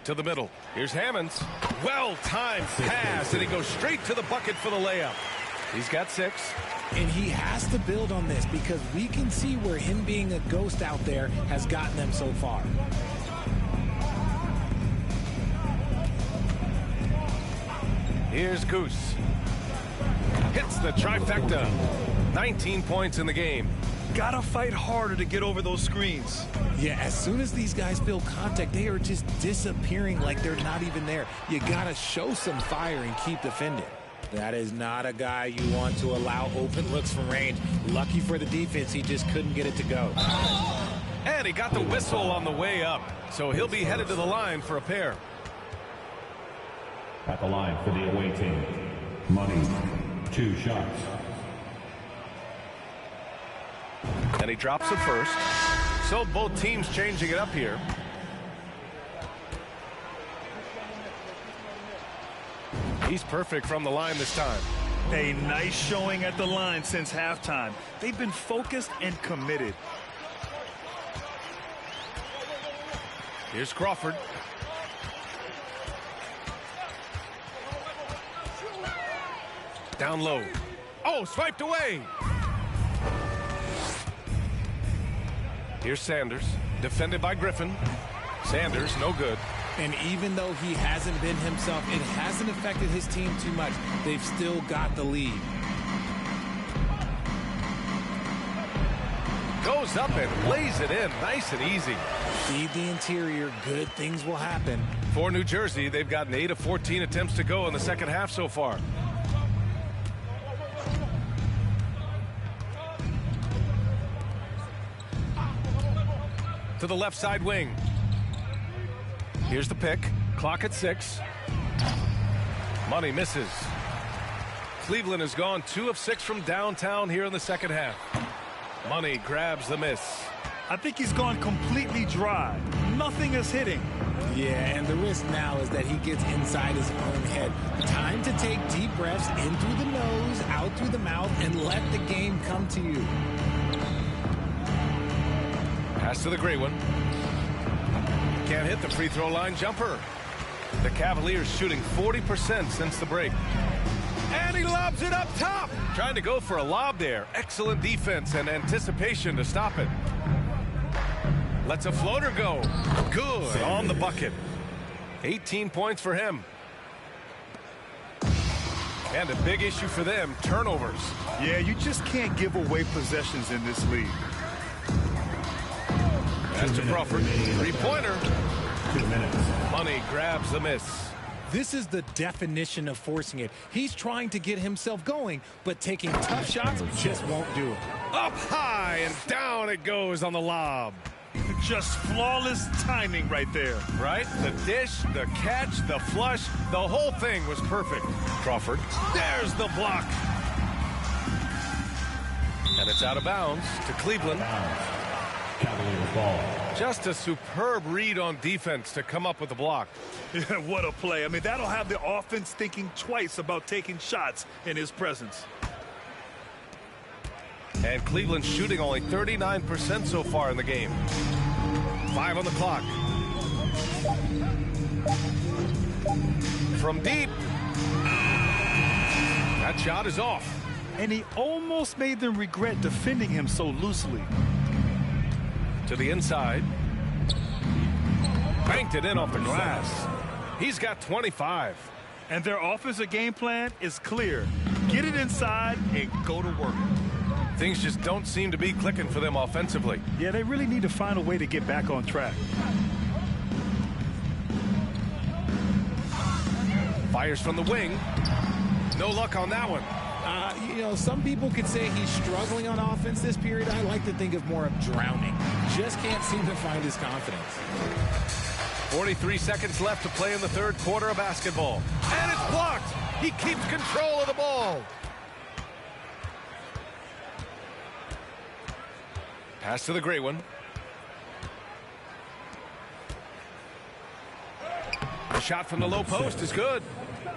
S1: To the middle. Here's Hammonds. Well-timed pass, and he goes straight to the bucket for the layup. He's got 6.
S4: And he has to build on this because we can see where him being a ghost out there has gotten them so far.
S1: Here's Goose. Hits the trifecta. 19 points in the game.
S3: Gotta fight harder to get over those screens.
S4: Yeah, as soon as these guys feel contact, they are just disappearing like they're not even there. You gotta show some fire and keep defending. That is not a guy you want to allow open looks from range. Lucky for the defense, he just couldn't get it to go.
S1: And he got the whistle on the way up, so he'll be headed to the line for a pair.
S5: At the line for the away team, Money, 2 shots.
S1: And he drops it first. So both teams changing it up here. He's perfect from the line this time.
S3: A nice showing at the line since halftime. They've been focused and committed.
S1: Here's Crawford. Down low. Oh, swiped away. Here's Sanders, defended by Griffin. Sanders, no good.
S4: And even though he hasn't been himself, it hasn't affected his team too much. They've still got the lead.
S1: Goes up and lays it in, nice and easy.
S4: Feed the interior, good things will happen.
S1: For New Jersey, they've gotten 8 of 14 attempts to go in the second half so far. To the left side wing. Here's the pick. Clock at 6. Money misses. Cleveland has gone 2 of 6 from downtown here in the second half. Money grabs the miss.
S3: I think he's gone completely dry. Nothing is hitting.
S4: Yeah, and the risk now is that he gets inside his own head. Time to take deep breaths in through the nose, out through the mouth, and let the game come to you.
S1: Pass to the gray one. Can't hit the free throw line jumper. The Cavaliers shooting 40% since the break. And he lobs it up top. Trying to go for a lob there. Excellent defense and anticipation to stop it. Lets a floater go. Good on the bucket. 18 points for him. And a big issue for them, turnovers.
S3: Yeah, you just can't give away possessions in this league.
S1: That's to Crawford. Three-pointer.
S5: 2 minutes.
S1: Money grabs the miss.
S4: This is the definition of forcing it. He's trying to get himself going, but taking tough shots just won't do it.
S1: Up high and down it goes on the lob.
S3: Just flawless timing right there.
S1: Right? The dish, the catch, the flush, the whole thing was perfect. Crawford. There's the block. And it's out of bounds to Cleveland.
S5: Cavaliers ball.
S1: Just a superb read on defense to come up with the block.
S3: Yeah, what a play. I mean, that'll have the offense thinking twice about taking shots in his presence.
S1: And Cleveland shooting only 39% so far in the game. 5 on the clock. From deep. That shot is off.
S3: And he almost made them regret defending him so loosely.
S1: To the inside. Banked it in off the glass. He's got 25.
S3: And their offensive game plan is clear. Get it inside and go to work.
S1: Things just don't seem to be clicking for them offensively.
S3: Yeah, they really need to find a way to get back on track.
S1: Fires from the wing. No luck on that one.
S4: You know, some people could say he's struggling on offense this period. I like to think of more of drowning. Just can't seem to find his confidence.
S1: 43 seconds left to play in the third quarter of basketball. And it's blocked. He keeps control of the ball. Pass to the gray one. The shot from the low post is good.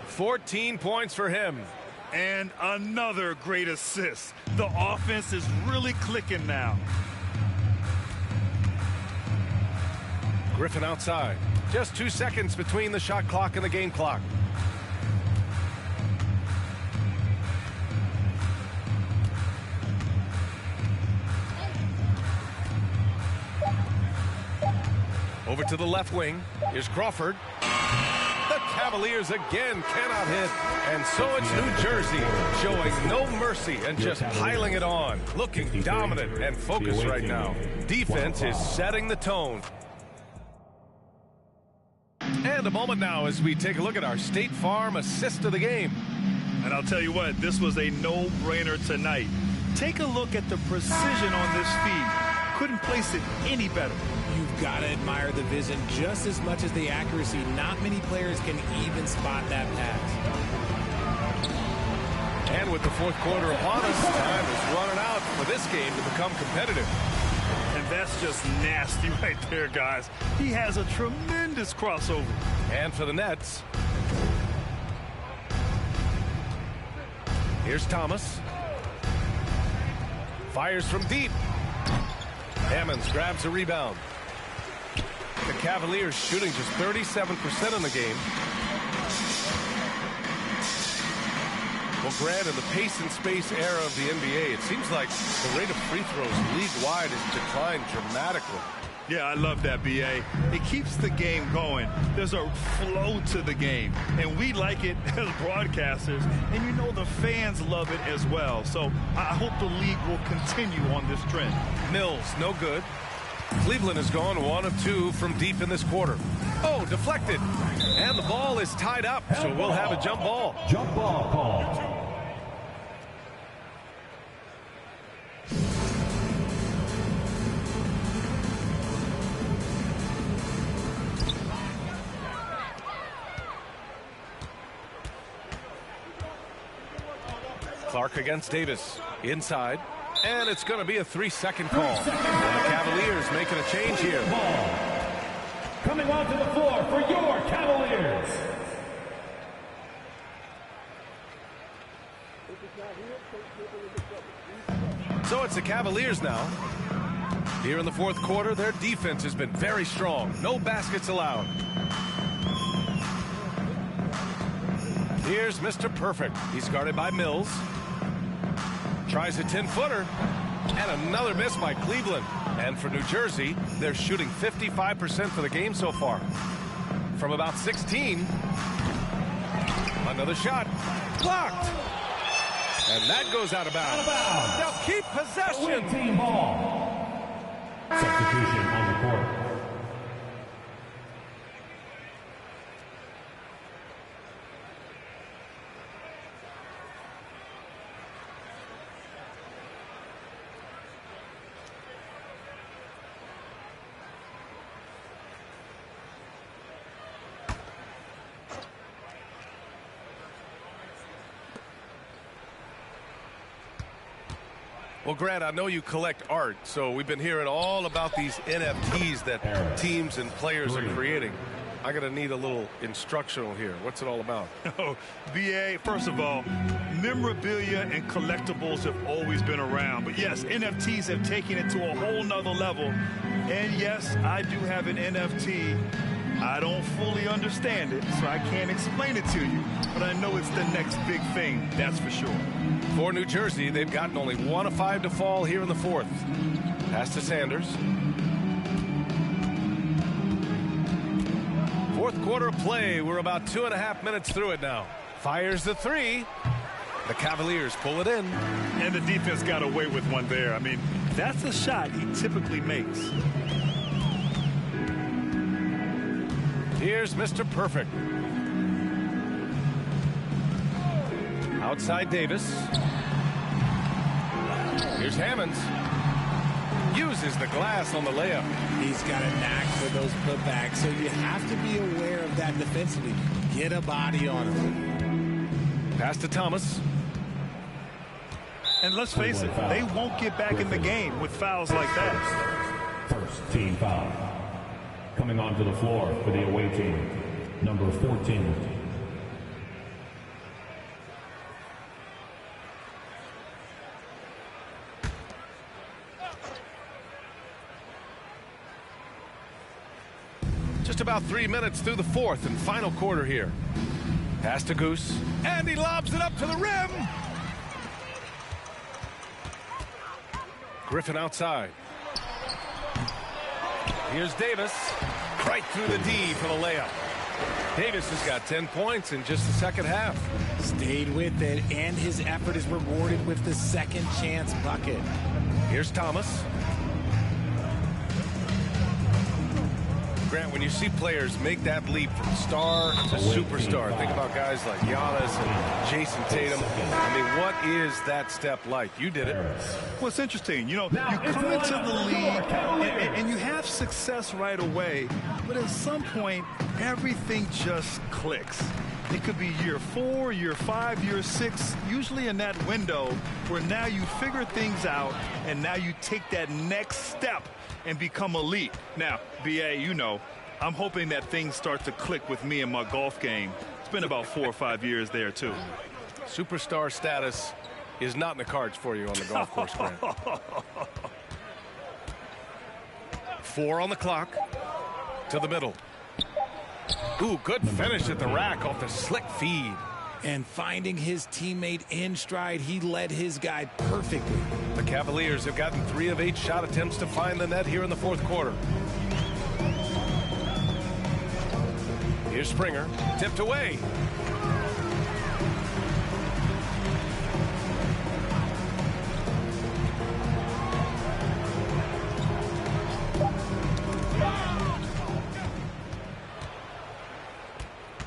S1: 14 points for him.
S3: And another great assist. The offense is really clicking now.
S1: Griffin outside. Just 2 seconds between the shot clock and the game clock. Over to the left wing. Here's Crawford. The Cavaliers again cannot hit. And so it's New Jersey showing no mercy and just piling it on. Looking dominant and focused right now. Defense is setting the tone. And a moment now as we take a look at our State Farm assist of the game.
S3: And I'll tell you what, this was a no-brainer tonight. Take a look at the precision on this feed. Couldn't place it any better.
S4: You've got to admire the vision just as much as the accuracy. Not many players can even spot that pass.
S1: And with the fourth quarter upon us, time is running out for this game to become competitive.
S3: And that's just nasty right there, guys. He has a tremendous crossover.
S1: And for the Nets, here's Thomas. Fires from deep. Hammonds grabs a rebound. The Cavaliers shooting just 37% in the game. Well, Grant, in the pace and space era of the NBA, it seems like the rate of free throws league-wide has declined dramatically.
S3: Yeah, I love that, B.A. It keeps the game going. There's a flow to the game, and we like it as broadcasters, and you know the fans love it as well. So I hope the league will continue on this trend.
S1: Mills, no good. Cleveland has gone 1 of 2 from deep in this quarter. Oh, deflected. And the ball is tied up, so we'll have a jump ball.
S5: Jump ball call.
S1: Clark against Davis. Inside. And it's going to be a 3-second call. And the Cavaliers making a change here.
S5: Ball. Coming onto the floor for your Cavaliers.
S1: So it's the Cavaliers now. Here in the fourth quarter, their defense has been very strong. No baskets allowed. Here's Mr. Perfect. He's guarded by Mills. Tries a 10-footer. And another miss by Cleveland. And for New Jersey, they're shooting 55% for the game so far. From about 16. Another shot. Blocked. And that goes out of bounds. They'll keep possession.
S5: Away team ball. Substitution on the court.
S1: Well, Grant, I know you collect art, so we've been hearing all about these NFTs that teams and players are creating. I'm going to need a little instructional here. What's it all about?
S3: Oh, BA, first of all, memorabilia and collectibles have always been around. But yes, NFTs have taken it to a whole nother level. And yes, I do have an NFT. I don't fully understand it, so I can't explain it to you. But I know it's the next big thing, that's for sure.
S1: For New Jersey, they've gotten only 1 of 5 to fall here in the fourth. Pass to Sanders. Fourth quarter of play. We're about 2.5 minutes through it now. Fires the 3. The Cavaliers pull it in.
S3: And the defense got away with one there. I mean, that's a shot he typically makes.
S1: Here's Mr. Perfect. Outside Davis. Here's Hammonds. Uses the glass on the layup.
S4: He's got a knack for those putbacks, so you have to be aware of that defensively. Get a body on him.
S1: Pass to Thomas.
S3: And let's face it, they won't get back in the game with fouls like that.
S5: First team foul. Coming onto the floor for the away team, number 14.
S1: Just about 3 minutes through the fourth and final quarter here. Pass to Goose. And he lobs it up to the rim. Griffin outside. Here's Davis. Right through the D for the layup. Davis has got 10 points in just the second half.
S4: Stayed with it, and his effort is rewarded with the second chance bucket.
S1: Here's Thomas. Grant, when you see players make that leap from star to superstar, think about guys like Giannis and Jason Tatum. I mean, what is that step like? You did it.
S3: Well, it's interesting. You know, you come into the league and you have success right away, but at some point, everything just clicks. It could be year 4, year 5, year 6, usually in that window where now you figure things out and now you take that next step and become elite. Now, BA, you know, I'm hoping that things start to click with me in my golf game. It's been about 4 or 5 years there, too.
S1: Superstar status is not in the cards for you on the golf course, Grant. 4 on the clock. To the middle. Ooh, good finish at the rack off the slick feed.
S4: And finding his teammate in stride, he led his guy perfectly.
S1: The Cavaliers have gotten 3 of 8 shot attempts to find the net here in the fourth quarter. Here's Springer, tipped away.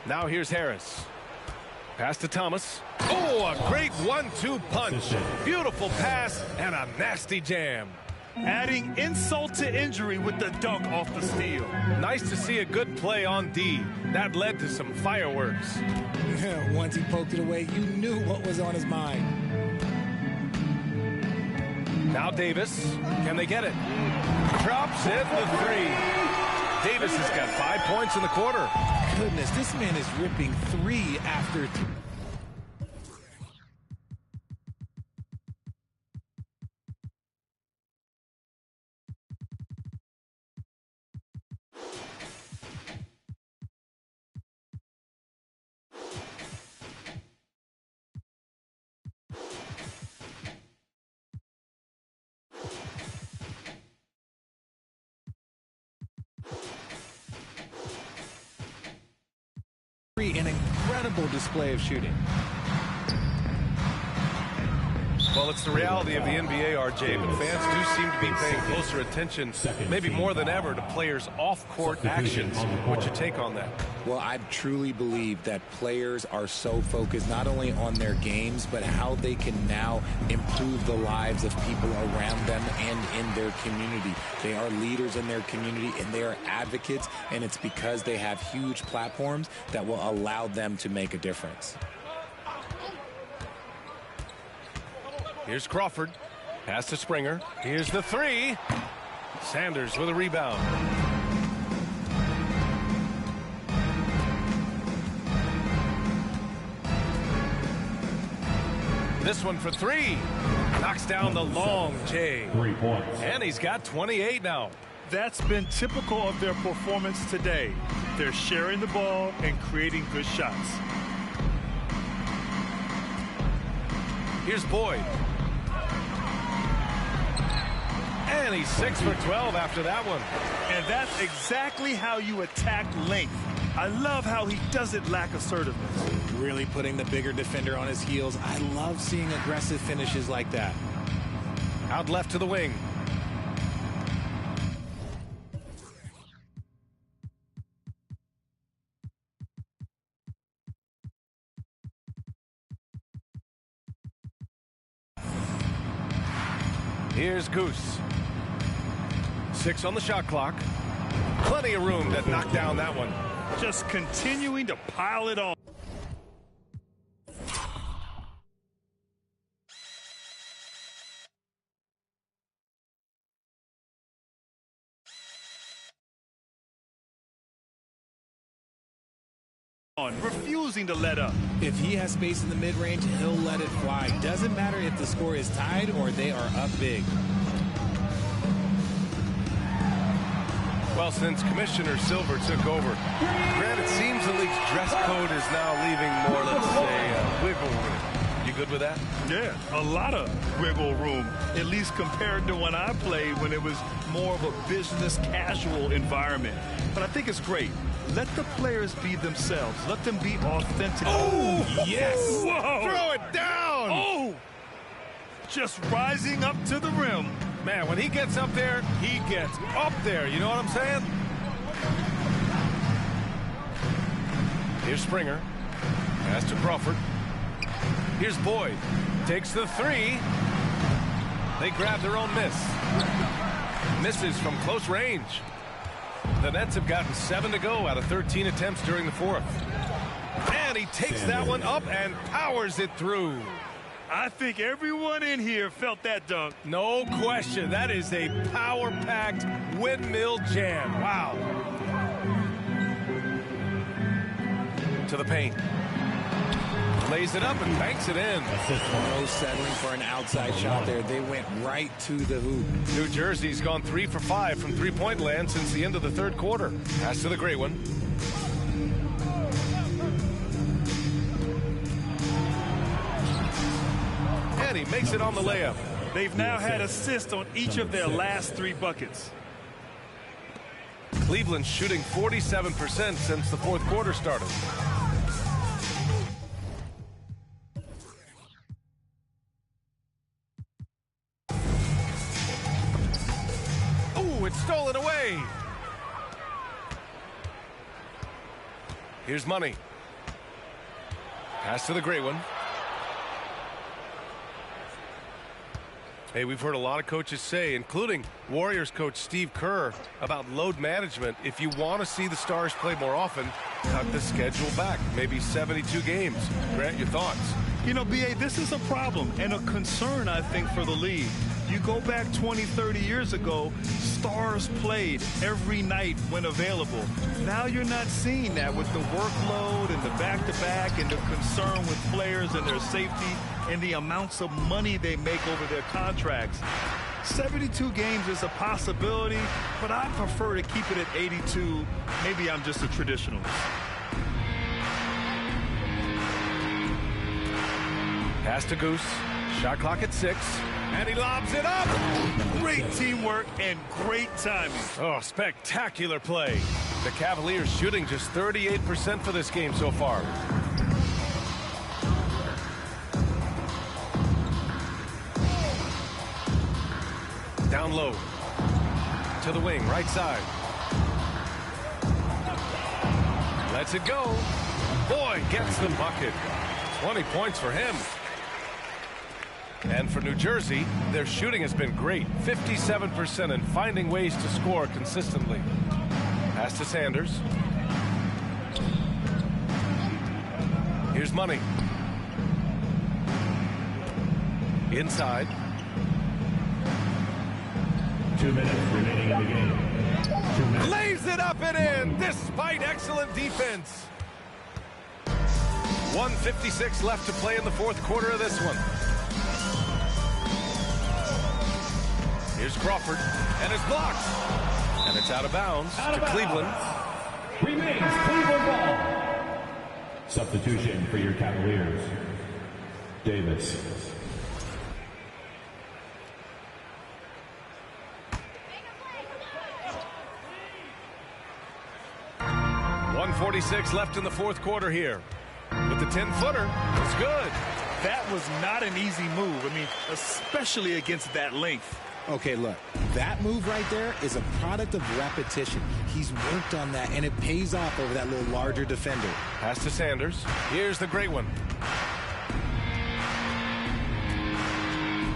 S1: Now here's Harris. Pass to Thomas. Oh, a great 1-2 punch. Beautiful pass and a nasty jam.
S3: Adding insult to injury with the dunk off the steal.
S1: Nice to see a good play on D. That led to some fireworks.
S4: Once he poked it away, you knew what was on his mind.
S1: Now Davis. Can they get it? Drops in the 3. Davis has got 5 points in the quarter.
S4: Goodness, this man is ripping 3 after 3. An incredible display of shooting.
S1: Well, it's the reality of the NBA, RJ, but fans do seem to be paying closer attention, maybe more than ever, to players' off-court actions. What's your take on that?
S4: Well, I truly believe that players are so focused not only on their games, but how they can now improve the lives of people around them and in their community. They are leaders in their community, and they are advocates, and it's because they have huge platforms that will allow them to make a difference.
S1: Here's Crawford. Pass to Springer. Here's the 3. Sanders with a rebound. This one for 3. Knocks down the long J.
S5: 3 points.
S1: And he's got 28 now.
S3: That's been typical of their performance today. They're sharing the ball and creating good shots.
S1: Here's Boyd. And he's 6 for 12 after that one.
S3: And that's exactly how you attack length. I love how he doesn't lack assertiveness.
S4: Really putting the bigger defender on his heels. I love seeing aggressive finishes like that.
S1: Out left to the wing. Here's Goose. 6 on the shot clock. Plenty of room to knock down that one.
S3: Just continuing to pile it on. Refusing to let up.
S4: If he has space in the mid-range, he'll let it fly. Doesn't matter if the score is tied or they are up big.
S1: Well, since Commissioner Silver took over, Grant, it seems the league's dress code is now leaving more, let's say, wiggle room. You good with that?
S3: Yeah, a lot of wiggle room, at least compared to when I played when it was more of a business casual environment. But I think it's great. Let the players be themselves. Let them be authentic.
S1: Oh,
S4: yes.
S3: Whoa.
S1: Throw it down.
S3: Oh, just rising up to the rim.
S1: Man, when he gets up there, he gets up there. You know what I'm saying? Here's Springer. Pass to Crawford. Here's Boyd. Takes the three. They grab their own miss. Misses from close range. The Nets have gotten 7 to go out of 13 attempts during the fourth. And he takes that one up and powers it through.
S3: I think everyone in here felt that dunk.
S1: No question. That is a power-packed windmill jam. Wow. To the paint. Lays it up and banks it in.
S4: No settling for an outside shot there. They went right to the hoop.
S1: New Jersey's gone 3 for 5 from three-point land since the end of the third quarter. Pass to the great one. And he makes it on the layup.
S3: They've now had assists on each of their last 3 buckets.
S1: Cleveland's shooting 47% since the fourth quarter started. Ooh, it's stolen away. Here's Money. Pass to the great one. Hey, we've heard a lot of coaches say, including Warriors coach Steve Kerr, about load management. If you want to see the Stars play more often, cut the schedule back. Maybe 72 games. Grant, your thoughts?
S3: You know, B.A., this is a problem and a concern, I think, for the league. You go back 20, 30 years ago, Stars played every night when available. Now you're not seeing that with the workload and the back-to-back and the concern with players and their safety and the amounts of money they make over their contracts. 72 games is a possibility, but I prefer to keep it at 82. Maybe I'm just a traditionalist.
S1: Pass to Goose. Shot clock at 6. And he lobs it up.
S3: Great teamwork and great timing.
S1: Oh, spectacular play. The Cavaliers shooting just 38% for this game so far. Down low. To the wing, right side. Lets it go. Boyd gets the bucket. 20 points for him. And for New Jersey, their shooting has been great. 57% and finding ways to score consistently. Pass to Sanders. Here's Money. Inside.
S5: 2 minutes remaining in the game. 2 minutes.
S1: Lays it up and in, despite excellent defense. 1:56 left to play in the fourth quarter of this one. Here's Crawford, and it's blocked. And it's out of bounds to Cleveland.
S5: Remains Cleveland ball. Substitution for your Cavaliers. Davis.
S1: .146 left in the fourth quarter here. With the 10-footer, it's good.
S3: That was not an easy move. I mean, especially against that length.
S4: Okay, look, that move right there is a product of repetition. He's worked on that, and it pays off over that little larger defender.
S1: Pass to Sanders. Here's the great one.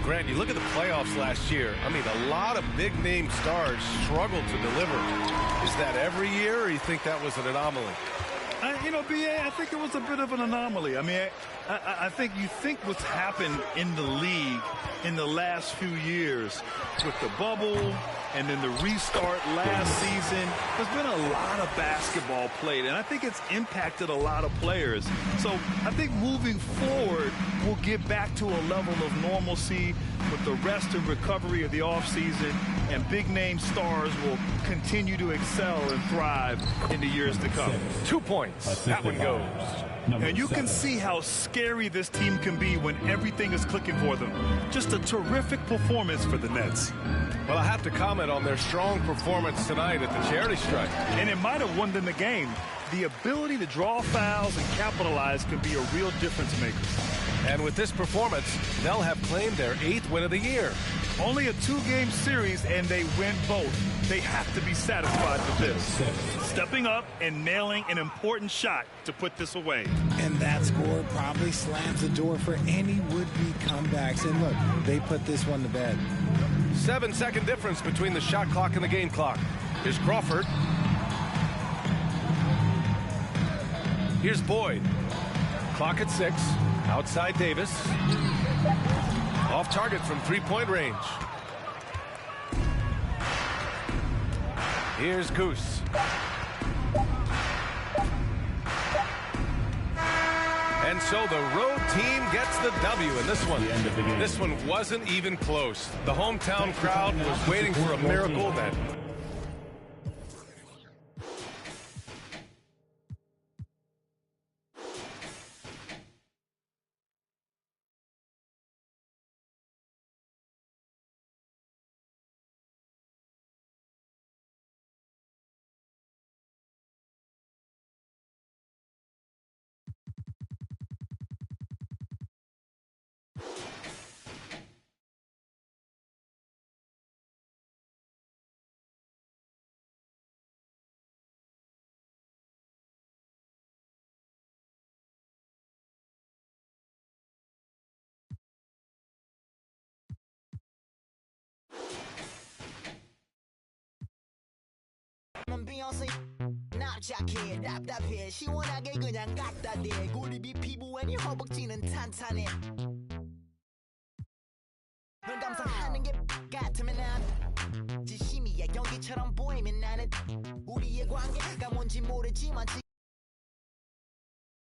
S1: Grant, you look at the playoffs last year. I mean, a lot of big-name stars struggled to deliver. Is that every year, or you think that was an anomaly?
S3: You know, B.A., I think it was a bit of an anomaly. I mean, I think you think what's happened in the league in the last few years with the bubble and then the restart last season, there's been a lot of basketball played, and I think it's impacted a lot of players. So I think moving forward, we'll get back to a level of normalcy with the rest and recovery of the offseason, and big-name stars will continue to excel and thrive in the years to come.
S1: 2 points. That one goes.
S3: And you can see how scary this team can be when everything is clicking for them. Just a terrific performance for the Nets.
S1: Well, I have to comment on their strong performance tonight at the charity strike.
S3: And it might have won them the game. The ability to draw fouls and capitalize can be a real difference maker.
S1: And with this performance, they'll have claimed their 8th win of the year.
S3: Only a 2-game series, and they win both. They have to be satisfied with this. Stepping up and nailing an important shot to put this away.
S4: And that score probably slams the door for any would-be comebacks. And look, they put this one to bed.
S1: 7-second difference between the shot clock and the game clock. Here's Crawford. Here's Boyd. Clock at 6. Outside Davis. Off target from three-point range. Here's Goose. And so the road team gets the W in this one wasn't even close. The hometown crowd was waiting for a miracle that
S10: Beyonce 납작해 답답해 시원하게 그냥 갖다 대 고립이 피부엔 이 허벅지는 탄탄해 널 감상하는 게 같으면 난 진심이야 연기처럼 보이면 나는 우리의 관계가 뭔지 모르지만